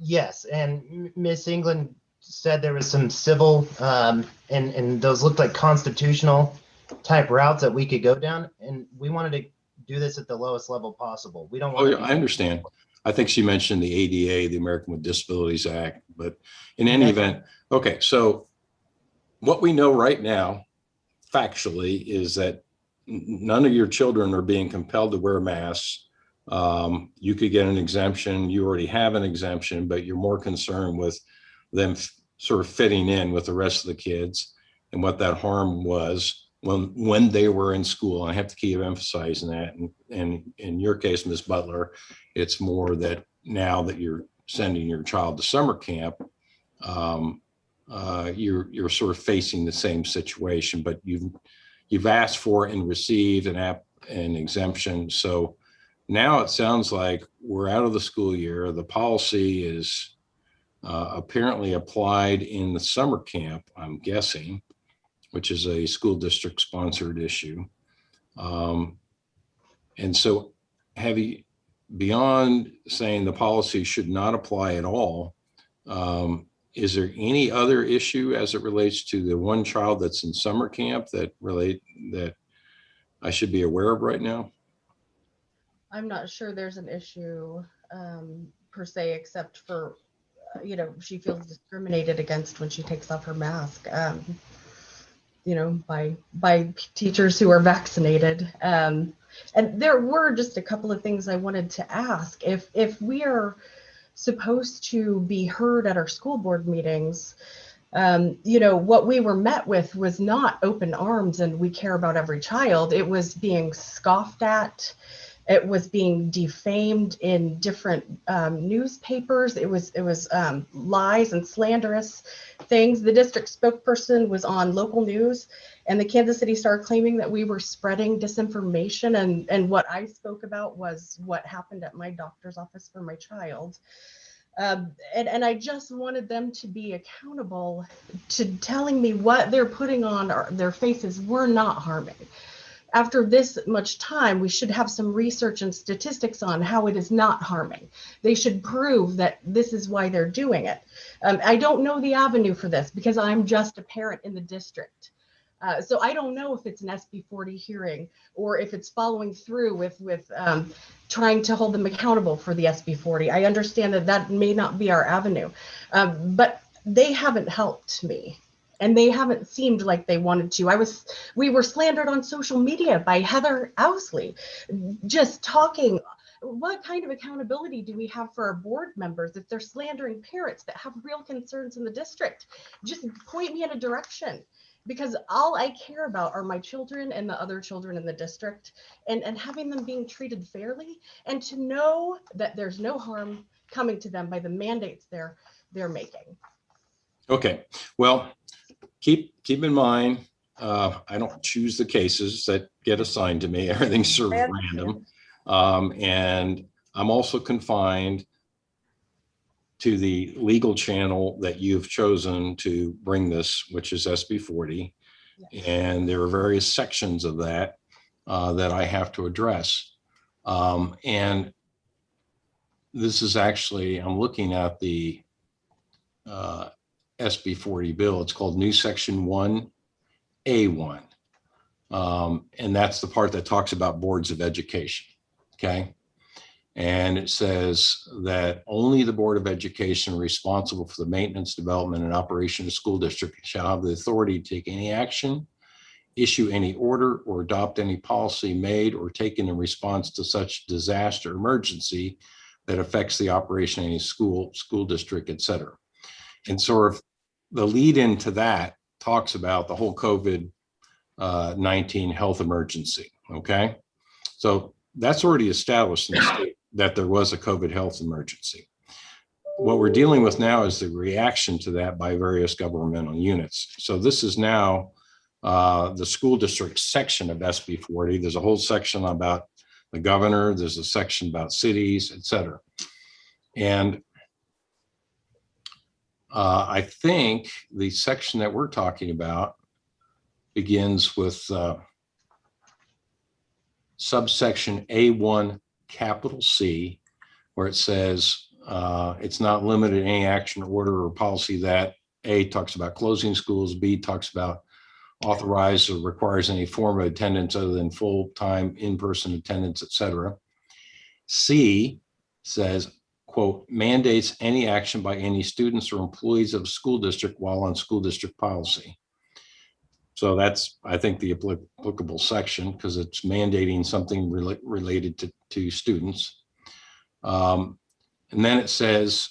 Yes, and Miss England said there was some civil and those looked like constitutional type routes that we could go down, and we wanted to do this at the lowest level possible. We don't want Oh, yeah, I understand. I think she mentioned the ADA, the American with Disabilities Act, but in any event, okay, so what we know right now, factually, is that none of your children are being compelled to wear masks. You could get an exemption. You already have an exemption, but you're more concerned with them sort of fitting in with the rest of the kids and what that harm was when they were in school. I have to keep emphasizing that. And in your case, Ms. Butler, it's more that now that you're sending your child to summer camp, you're sort of facing the same situation, but you've asked for and received an exemption. So now it sounds like we're out of the school year. The policy is apparently applied in the summer camp, I'm guessing, which is a school district sponsored issue. And so beyond saying the policy should not apply at all, is there any other issue as it relates to the one child that's in summer camp that I should be aware of right now? I'm not sure there's an issue per se, except for, she feels discriminated against when she takes off her mask, by teachers who are vaccinated. And there were just a couple of things I wanted to ask. If we are supposed to be heard at our school board meetings, what we were met with was not open arms and we care about every child. It was being scoffed at. It was being defamed in different newspapers. It was lies and slanderous things. The district spokesperson was on local news, and the Kansas City Star claiming that we were spreading disinformation. And what I spoke about was what happened at my doctor's office for my child. And I just wanted them to be accountable to telling me what they're putting on their faces were not harming. After this much time, we should have some research and statistics on how it is not harming. They should prove that this is why they're doing it. I don't know the avenue for this because I'm just a parent in the district. So I don't know if it's an SB 40 hearing or if it's following through with trying to hold them accountable for the SB 40. I understand that may not be our avenue, but they haven't helped me. And they haven't seemed like they wanted to. We were slandered on social media by Heather Ousley, just talking. What kind of accountability do we have for our board members if they're slandering parents that have real concerns in the district? Just point me in a direction, because all I care about are my children and the other children in the district, and having them being treated fairly, and to know that there's no harm coming to them by the mandates they're making. Okay, well, keep in mind, I don't choose the cases that get assigned to me. Everything's sort of random. And I'm also confined to the legal channel that you've chosen to bring this, which is SB 40. Yes. And there are various sections of that that I have to address. And this is actually, I'm looking at the SB 40 bill. It's called New Section 1A1. And that's the part that talks about boards of education. Okay. And it says that only the Board of Education responsible for the maintenance, development, and operation of the school district shall have the authority to take any action, issue any order, or adopt any policy made or taken in response to such disaster emergency that affects the operation of any school district, et cetera. And sort of the lead into that talks about the whole COVID-19 health emergency, okay? So that's already established in the state that there was a COVID health emergency. What we're dealing with now is the reaction to that by various governmental units. So this is now the school district section of SB 40. There's a whole section about the governor. There's a section about cities, et cetera. And I think the section that we're talking about begins with subsection A1 capital C, where it says it's not limited to any action, order, or policy that A talks about closing schools, B talks about authorized or requires any form of attendance other than full-time in-person attendance, et cetera. C says, quote, mandates any action by any students or employees of a school district while on school district policy. So that's, I think, the applicable section because it's mandating something related to students. And then it says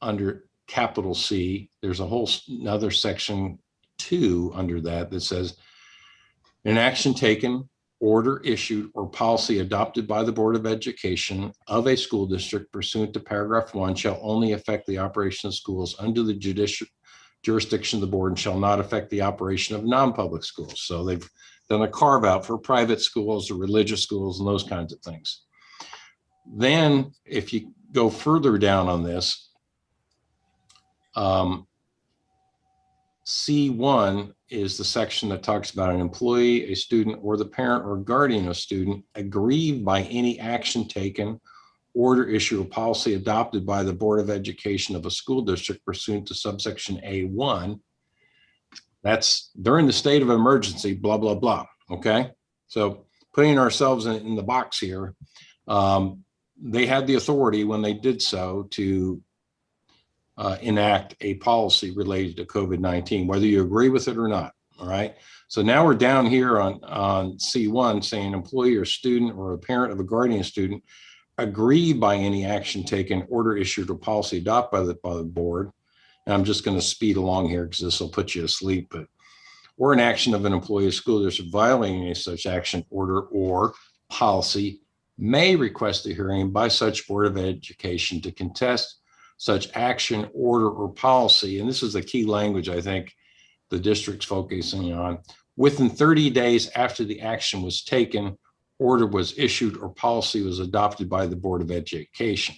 under capital C, there's a whole another section 2 under that says an action taken, order issued, or policy adopted by the Board of Education of a school district pursuant to paragraph 1 shall only affect the operation of schools under the jurisdiction of the board and shall not affect the operation of non-public schools. So they've done a carve out for private schools or religious schools and those kinds of things. Then if you go further down on this, C1 is the section that talks about an employee, a student, or the parent or guardian of student aggrieved by any action taken, order, issue, or policy adopted by the Board of Education of a school district pursuant to subsection A1. That's during the state of emergency, blah, blah, blah. Okay. So putting ourselves in the box here, they had the authority when they did so to enact a policy related to COVID-19, whether you agree with it or not. All right. So now we're down here on C1 saying employee or student or a parent of a guardian student aggrieved by any action taken, order issued, or policy adopted by the board. And I'm just going to speed along here because this will put you to sleep, but or an action of an employee of school district violating any such action, order, or policy may request a hearing by such Board of Education to contest such action, order, or policy. And this is the key language I think the district's focusing on. Within 30 days after the action was taken, order was issued, or policy was adopted by the Board of Education.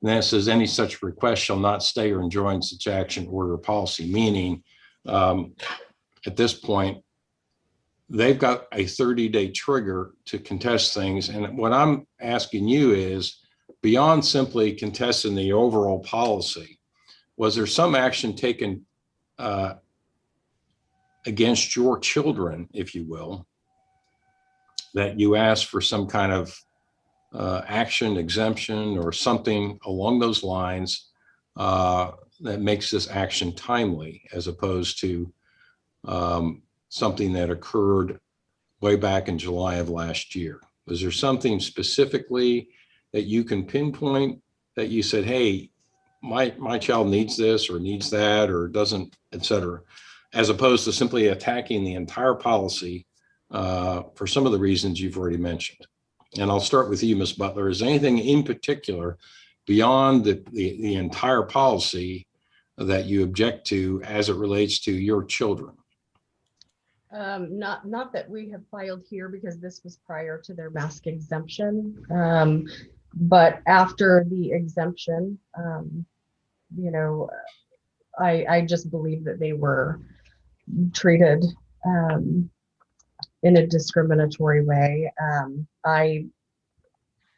And then it says any such request shall not stay or enjoin such action, order, or policy, meaning at this point, they've got a 30-day trigger to contest things. And what I'm asking you is, beyond simply contesting the overall policy, was there some action taken against your children, if you will, that you asked for some kind of action, exemption, or something along those lines that makes this action timely, as opposed to something that occurred way back in July of last year? Was there something specifically that you can pinpoint that you said, hey, my child needs this or needs that or doesn't, et cetera, as opposed to simply attacking the entire policy for some of the reasons you've already mentioned? And I'll start with you, Ms. Butler. Is anything in particular beyond the entire policy that you object to as it relates to your children? Not that we have filed here because this was prior to their mask exemption. But after the exemption, you know, I just believe that they were treated in a discriminatory way. I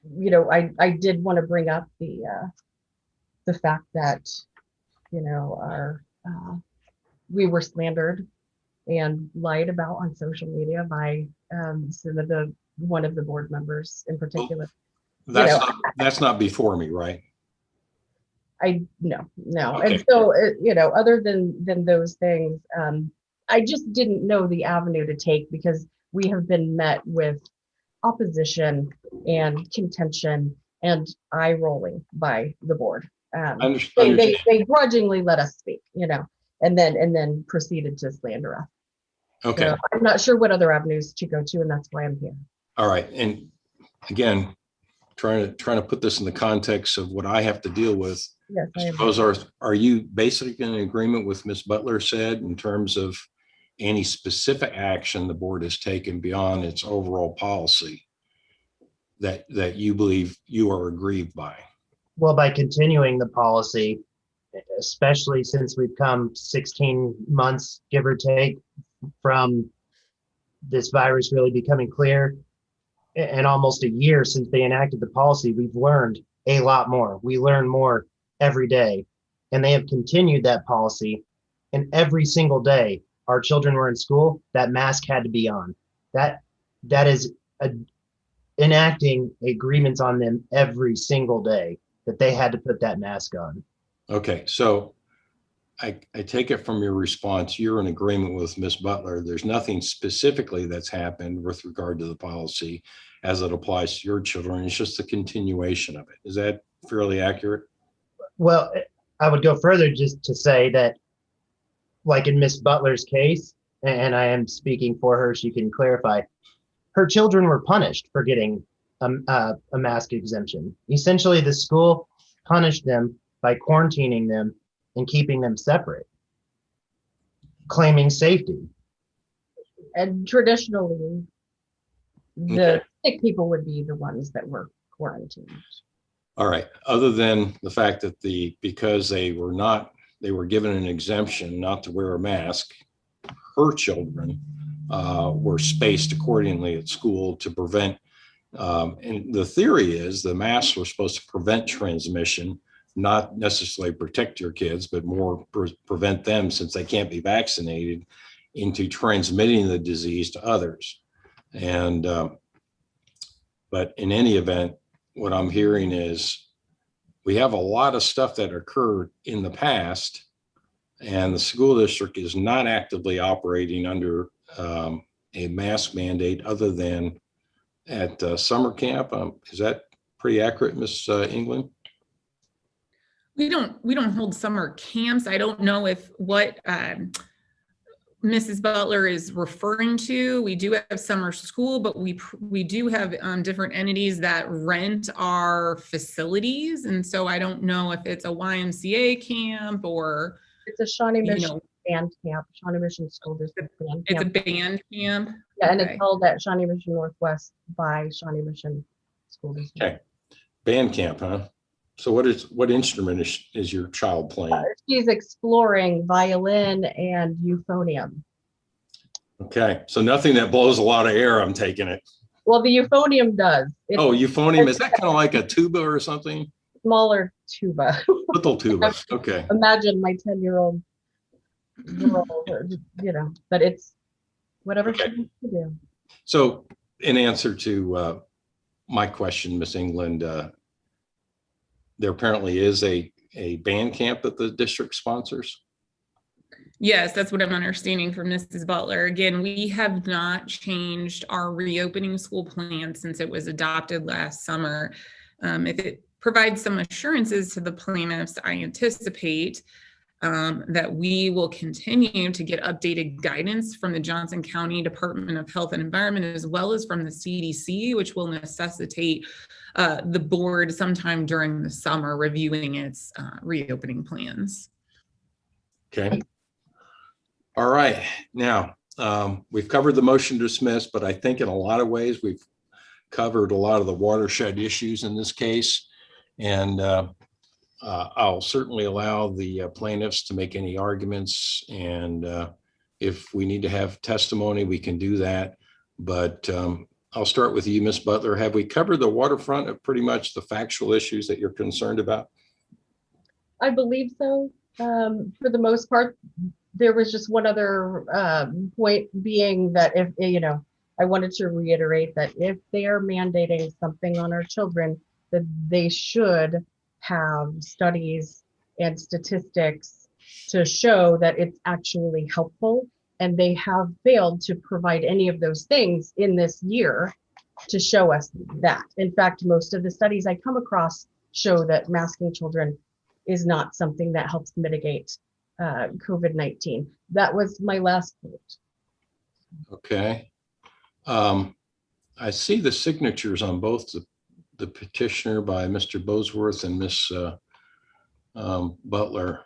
did want to bring up the fact that, you know, we were slandered and lied about on social media by one of the board members in particular. That's not before me, right? No. Okay. And so, you know, other than those things, I just didn't know the avenue to take because we have been met with opposition and contention and eye rolling by the board. They grudgingly let us speak, you know, and then proceeded to slander us. Okay. So I'm not sure what other avenues to go to, and that's why I'm here. All right. And again, trying to put this in the context of what I have to deal with. Yes, I suppose are you basically in agreement with Ms. Butler said in terms of any specific action the board has taken beyond its overall policy that you believe you are aggrieved by? Well, by continuing the policy, especially since we've come 16 months, give or take, from this virus really becoming clear, and almost a year since they enacted the policy, we've learned a lot more. We learn more every day, and they have continued that policy. And every single day our children were in school, that mask had to be on. That is enacting agreements on them every single day that they had to put that mask on. Okay, so I take it from your response, you're in agreement with Ms. Butler. There's nothing specifically that's happened with regard to the policy as it applies to your children. It's just a continuation of it. Is that fairly accurate? Well, I would go further just to say that, like in Miss Butler's case, and I am speaking for her, she can clarify, her children were punished for getting a mask exemption. Essentially, the school punished them by quarantining them and keeping them separate, claiming safety. And traditionally, the Okay. sick people would be the ones that were quarantined. All right. Other than the fact that because they were given an exemption not to wear a mask, her children were spaced accordingly at school to prevent. And the theory is the masks were supposed to prevent transmission, not necessarily protect your kids, but more prevent them, since they can't be vaccinated, into transmitting the disease to others. And but in any event, what I'm hearing is we have a lot of stuff that occurred in the past, and the school district is not actively operating under a mask mandate other than at summer camp. Is that pretty accurate, Ms. England? We don't hold summer camps. I don't know if what Mrs. Butler is referring to. We do have summer school, but we do have different entities that rent our facilities. And so I don't know if it's a YMCA camp or It's a Shawnee You Mission know. band camp, Shawnee Mission School District band it's a camp. band camp. Yeah, and Okay. it's held at Shawnee Mission Northwest by Shawnee Mission School District. Okay. Band camp, huh? So what instrument is your child playing? She's exploring violin and euphonium. Okay. So nothing that blows a lot of air, I'm taking it. Well, the euphonium does. It's Oh, euphonium, is that kind of like a tuba or something? a smaller tuba. Little tuba. Okay. Imagine my 10-year-old girl, but it's whatever she Okay. wants to do. So in answer to my question, Miss England, there apparently is a band camp that the district sponsors. Yes, that's what I'm understanding from Mrs. Butler. Again, we have not changed our reopening school plan since it was adopted last summer. If it provides some assurances to the plaintiffs, I anticipate that we will continue to get updated guidance from the Johnson County Department of Health and Environment, as well as from the CDC, which will necessitate the board sometime during the summer reviewing its reopening plans. Okay. All right. Now, we've covered the motion to dismiss, but I think in a lot of ways we've covered a lot of the watershed issues in this case. And I'll certainly allow the plaintiffs to make any arguments. And if we need to have testimony, we can do that. But I'll start with you, Ms. Butler. Have we covered the waterfront of pretty much the factual issues that you're concerned about? I believe so. For the most part, there was just one other point being that if, I wanted to reiterate that if they are mandating something on our children, that they should have studies and statistics to show that it's actually helpful. And they have failed to provide any of those things in this year to show us that. In fact, most of the studies I come across show that masking children is not something that helps mitigate COVID-19. That was my last point. Okay. I see the signatures on both the petitioner by Mr. Bosworth and Ms. Butler.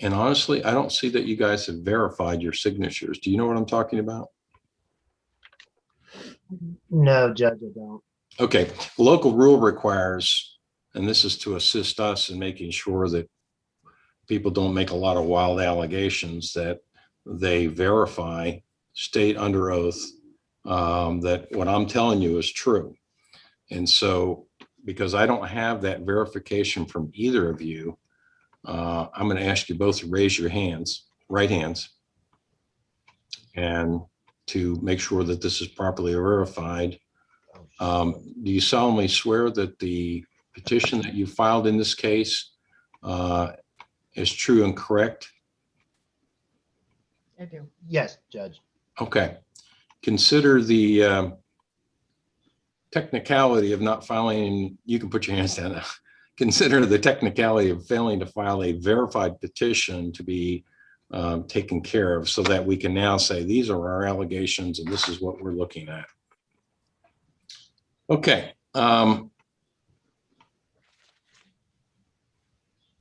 And honestly, I don't see that you guys have verified your signatures. Do you know what I'm talking about? No, Judge, I don't. Okay, the local rule requires, and this is to assist us in making sure that people don't make a lot of wild allegations, that they verify, state under oath, that what I'm telling you is true. And so, because I don't have that verification from either of you, I'm going to ask you both to raise your hands, right hands, and to make sure that this is properly verified. Do you solemnly swear that the petition that you filed in this case is true and correct? I do. Yes, Judge. Okay. Consider the technicality of not filing, you can put your hands down now. Consider the technicality of failing to file a verified petition to be taken care of, so that we can now say, these are our allegations and this is what we're looking at. Okay.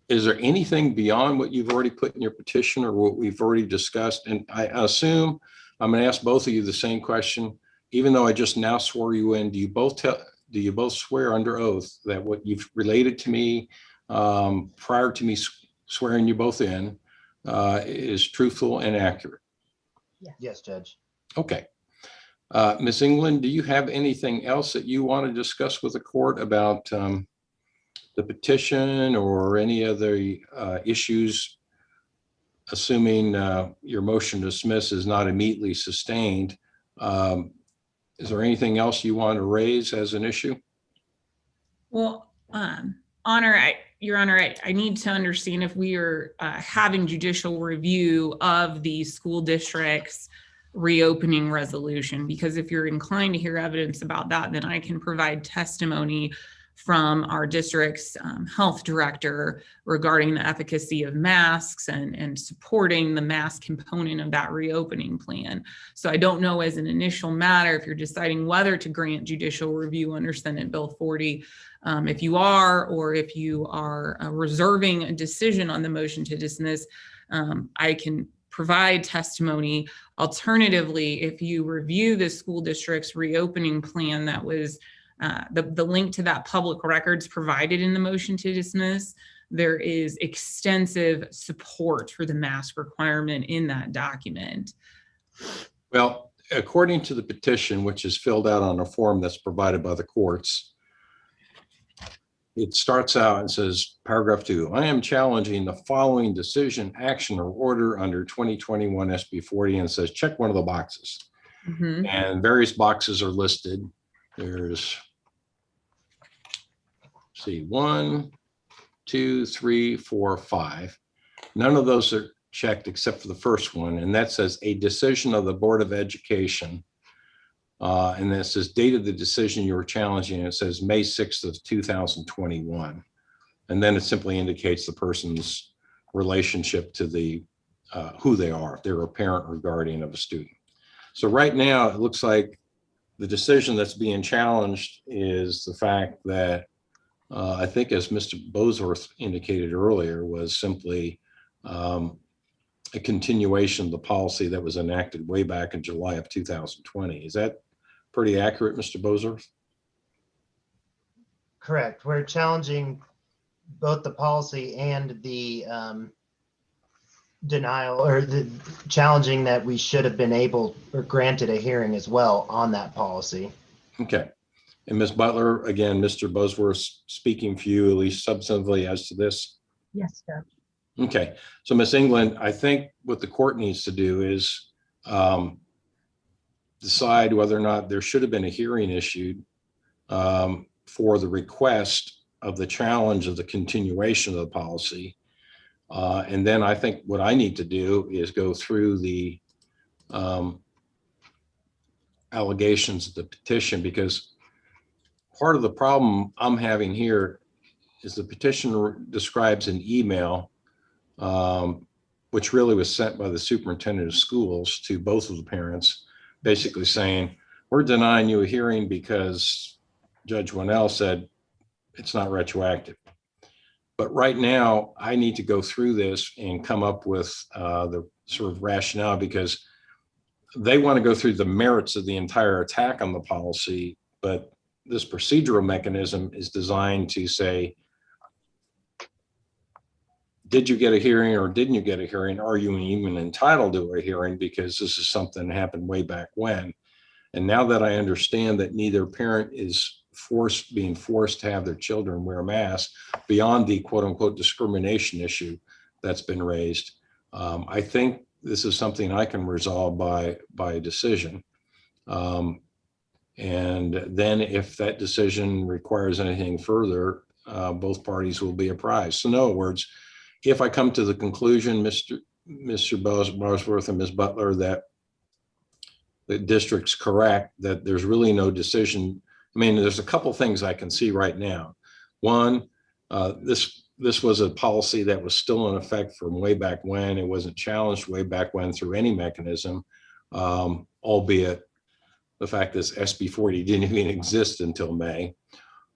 Is there anything beyond what you've already put in your petition or what we've already discussed? And I assume I'm going to ask both of you the same question, even though I just now swore you in. Do you both swear under oath that what you've related to me prior to me swearing you both in is truthful and accurate? Yes, Judge. Okay. Ms. England, do you have anything else that you want to discuss with the court about the petition or any other issues, assuming your motion to dismiss is not immediately sustained? Is there anything else you want to raise as an issue? Well, Your Honor, I need to understand if we are having judicial review of the school district's reopening resolution, because if you're inclined to hear evidence about that, then I can provide testimony from our district's health director regarding the efficacy of masks and supporting the mask component of that reopening plan. So I don't know, as an initial matter, if you're deciding whether to grant judicial review under Senate Bill 40, if you are, or if you are reserving a decision on the motion to dismiss, I can provide testimony. Alternatively, if you review the school district's reopening plan, that was the link to that public records provided in the motion to dismiss, there is extensive support for the mask requirement in that document. Well, according to the petition, which is filled out on a form that's provided by the courts, it starts out and says, paragraph 2, I am challenging the following decision, action, or order under 2021 SB 40, and says, check one of the boxes. Mm-hmm. And various boxes are listed. There's, see, 1, 2, 3, 4, 5. None of those are checked except for the first one, and that says a decision of the Board of Education. And then it says date of the decision you were challenging, and it says May 6th of 2021. And then it simply indicates the person's relationship to the who they are, if they're a parent or guardian of a student. So right now, it looks like the decision that's being challenged is the fact that I think, as Mr. Bosworth indicated earlier, was simply a continuation of the policy that was enacted way back in July of 2020. Is that pretty accurate, Mr. Bosworth? Correct. We're challenging both the policy and the denial, or the challenging that we should have been able or granted a hearing as well on that policy. Okay. And Ms. Butler, again, Mr. Bosworth speaking for you, at least substantively, as to this. Yes, Judge. Okay. So Ms. England, I think what the court needs to do is decide whether or not there should have been a hearing issued for the request of the challenge of the continuation of the policy. And then I think what I need to do is go through the allegations of the petition, because part of the problem I'm having here is the petition describes an email, which really was sent by the superintendent of schools to both of the parents, basically saying, we're denying you a hearing because Judge Winnell said it's not retroactive. But right now, I need to go through this and come up with the sort of rationale, because they want to go through the merits of the entire attack on the policy, but this procedural mechanism is designed to say, did you get a hearing or didn't you get a hearing? Are you even entitled to a hearing? Because this is something that happened way back when. And now that I understand that neither parent is being forced to have their children wear masks beyond the quote unquote discrimination issue that's been raised, I think this is something I can resolve by a decision. And then if that decision requires anything further, both parties will be apprised. So in other words, if I come to the conclusion, Mr. Bosworth and Ms. Butler, that the district's correct, that there's really no decision. I mean, there's a couple things I can see right now. One, this was a policy that was still in effect from way back when. It wasn't challenged way back when through any mechanism, albeit the fact that SB 40 didn't even exist until May.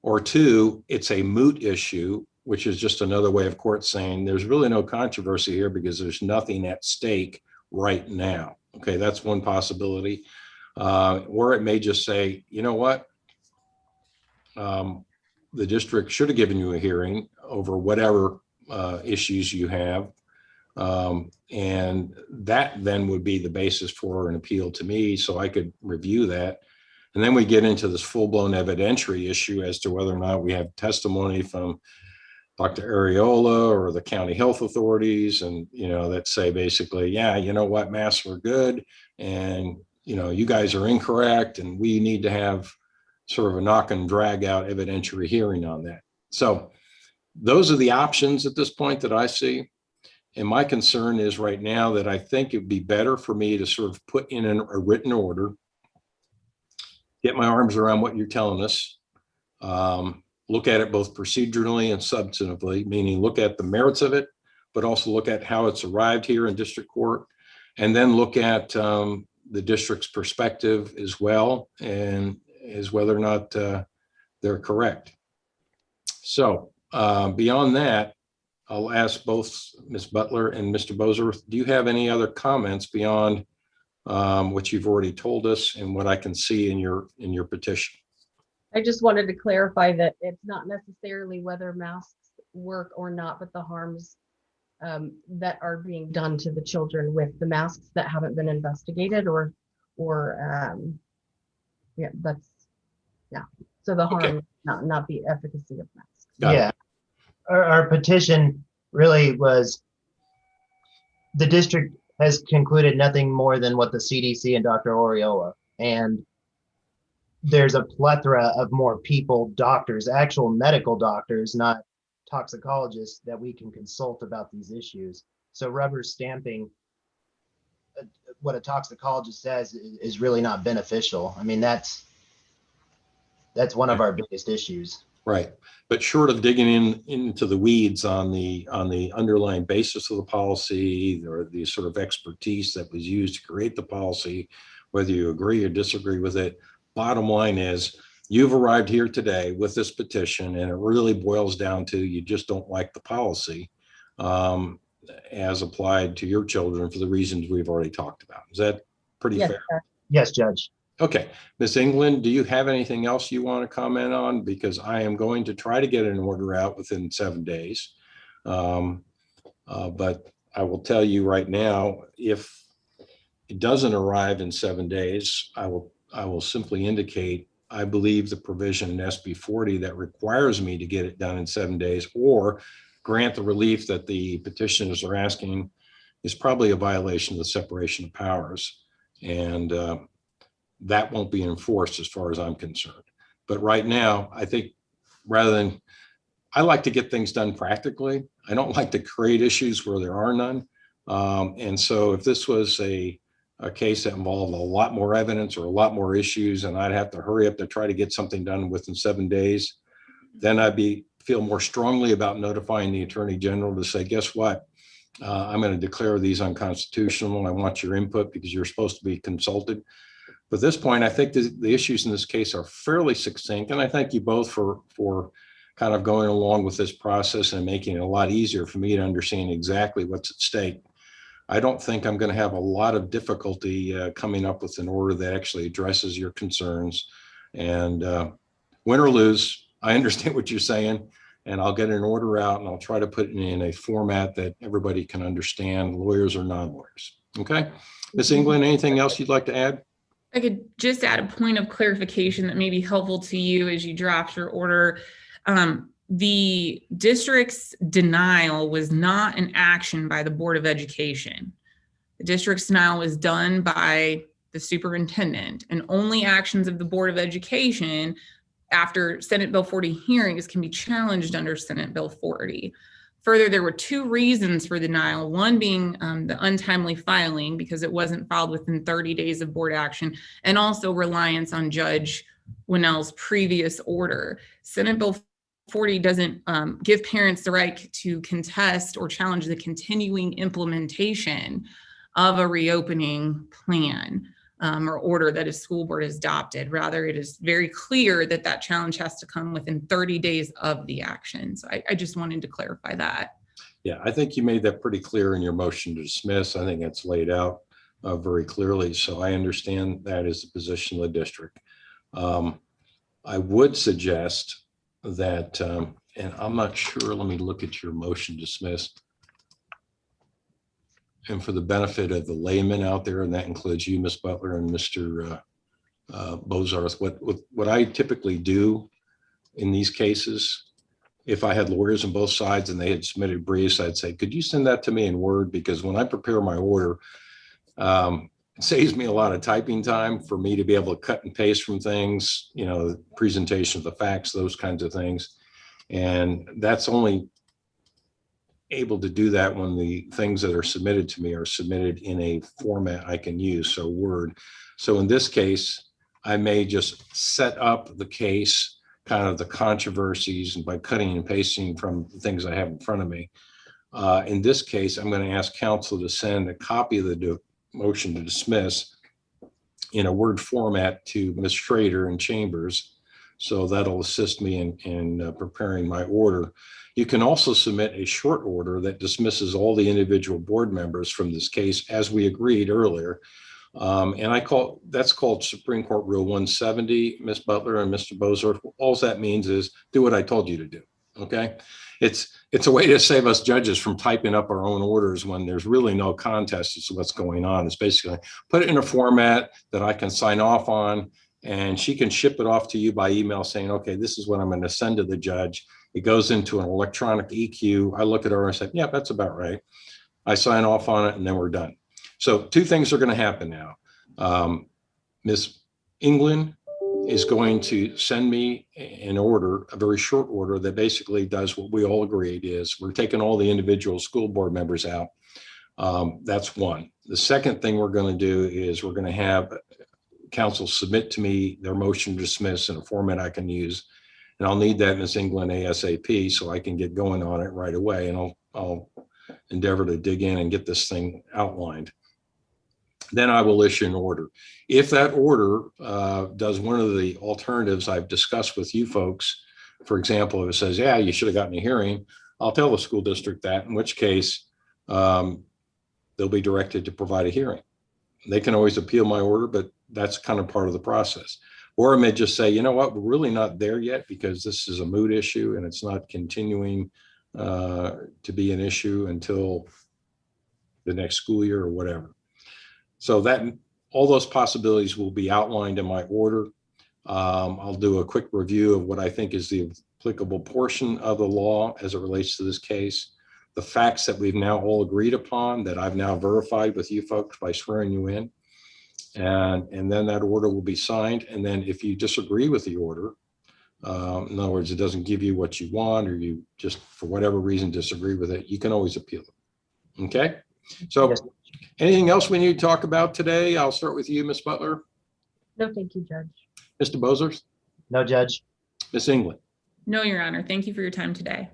Or two, it's a moot issue, which is just another way of court saying there's really no controversy here because there's nothing at stake right now. Okay, that's one possibility. Or it may just say, you know what? The district should have given you a hearing over whatever issues you have. And that then would be the basis for an appeal to me, so I could review that. And then we get into this full-blown evidentiary issue as to whether or not we have testimony from Dr. Areola or the county health authorities, and that say basically, yeah, you know what, masks are good, and you guys are incorrect, and we need to have sort of a knock and drag out evidentiary hearing on that. So those are the options at this point that I see. And my concern is right now that I think it'd be better for me to sort of put in a written order, get my arms around what you're telling us, look at it both procedurally and substantively, meaning look at the merits of it, but also look at how it's arrived here in district court, and then look at the district's perspective as well, and is whether or not they're correct. So beyond that, I'll ask both Ms. Butler and Mr. Bosworth, do you have any other comments beyond what you've already told us and what I can see in your petition? I just wanted to clarify that it's not necessarily whether masks work or not, but the harms that are being done to the children with the masks that haven't been investigated, or yeah, that's, yeah. So the harm, Okay. not the efficacy of masks. Got Yeah. it. Our petition really was, the district has concluded nothing more than what the CDC and Dr. Areola, and there's a plethora of more people, doctors, actual medical doctors, not toxicologists, that we can consult about these issues. So rubber stamping what a toxicologist says is really not beneficial. I mean, that's one of our biggest issues. Right. But short of digging into the weeds on the underlying basis of the policy, or the sort of expertise that was used to create the policy, whether you agree or disagree with it, bottom line is you've arrived here today with this petition, and it really boils down to you just don't like the policy as applied to your children for the reasons we've already talked about. Is that pretty Yes, fair? sir. Yes, Judge. Okay, Ms. England, do you have anything else you want to comment on? Because I am going to try to get an order out within 7 days. But I will tell you right now, if it doesn't arrive in 7 days, I will simply indicate I believe the provision in SB 40 that requires me to get it done in 7 days or grant the relief that the petitioners are asking is probably a violation of the separation of powers. And that won't be enforced as far as I'm concerned. But right now, I think I like to get things done practically. I don't like to create issues where there are none. And so if this was a case that involved a lot more evidence or a lot more issues, and I'd have to hurry up to try to get something done within 7 days, then I'd feel more strongly about notifying the Attorney General to say, guess what? I'm going to declare these unconstitutional. I want your input because you're supposed to be consulted. But at this point, I think the issues in this case are fairly succinct, and I thank you both for kind of going along with this process and making it a lot easier for me to understand exactly what's at stake. I don't think I'm going to have a lot of difficulty coming up with an order that actually addresses your concerns. And win or lose, I understand what you're saying, and I'll get an order out and I'll try to put it in a format that everybody can understand, lawyers or non-lawyers. Okay. Ms. England, anything else you'd like to add? I could just add a point of clarification that may be helpful to you as you draft your order. The district's denial was not an action by the Board of Education. The district's denial was done by the superintendent, and only actions of the Board of Education after Senate Bill 40 hearings can be challenged under Senate Bill 40. Further, there were 2 reasons for denial, one being the untimely filing because it wasn't filed within 30 days of board action, and also reliance on Judge Winnell's previous order. Senate Bill 40 doesn't give parents the right to contest or challenge the continuing implementation of a reopening plan or order that a school board has adopted. Rather, it is very clear that that challenge has to come within 30 days of the action. So I just wanted to clarify that. Yeah, I think you made that pretty clear in your motion to dismiss. I think it's laid out very clearly. So I understand that is the position of the district. I would suggest that, and I'm not sure, let me look at your motion to dismiss. And for the benefit of the layman out there, and that includes you, Ms. Butler, and Mr. Bozarth, what I typically do in these cases, if I had lawyers on both sides and they had submitted briefs, I'd say, could you send that to me in Word? Because when I prepare my order, it saves me a lot of typing time for me to be able to cut and paste from things, you know, presentation of the facts, those kinds of things. And that's only able to do that when the things that are submitted to me are submitted in a format I can use, so Word. So in this case, I may just set up the case, kind of the controversies, and by cutting and pasting from the things I have in front of me. In this case, I'm going to ask counsel to send a copy of the motion to dismiss in a Word format to Ms. Schrader in Chambers. So that'll assist me in preparing my order. You can also submit a short order that dismisses all the individual board members from this case, as we agreed earlier. And that's called Supreme Court Rule 170, Ms. Butler and Mr. Bozarth. All that means is do what I told you to do. Okay. It's a way to save us judges from typing up our own orders when there's really no contest as to what's going on. It's basically put it in a format that I can sign off on, and she can ship it off to you by email saying, okay, this is what I'm going to send to the judge. It goes into an electronic EQ. I look at her and say, yeah, that's about right. I sign off on it, and then we're done. So 2 things are going to happen now. Ms. England is going to send me an order, a very short order that basically does what we all agreed is we're taking all the individual school board members out. That's one. The second thing we're going to do is we're going to have counsel submit to me their motion to dismiss in a format I can use. And I'll need that, Ms. England, ASAP, so I can get going on it right away. And I'll endeavor to dig in and get this thing outlined. Then I will issue an order. If that order does one of the alternatives I've discussed with you folks, for example, if it says, yeah, you should have gotten a hearing, I'll tell the school district that, in which case they'll be directed to provide a hearing. They can always appeal my order, but that's kind of part of the process. Or I may just say, you know what, we're really not there yet because this is a moot issue and it's not continuing to be an issue until the next school year or whatever. So that all those possibilities will be outlined in my order. I'll do a quick review of what I think is the applicable portion of the law as it relates to this case, the facts that we've now all agreed upon that I've now verified with you folks by swearing you in. And then that order will be signed. And then if you disagree with the order, in other words, it doesn't give you what you want, or you just for whatever reason disagree with it, you can always appeal it. Okay. So yes. Anything else we need to talk about today? I'll start with you, Ms. Butler. No, thank you, Judge. Mr. Bozarth? No, Judge. Ms. England? No, Your Honor. Thank you for your time today.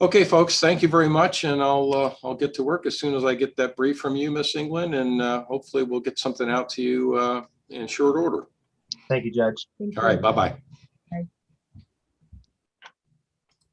Okay, folks, thank you very much. And I'll get to work as soon as I get that brief from you, Ms. England, and hopefully we'll get something out to you in short order. Thank you, Judge. Thank you. All right, bye-bye.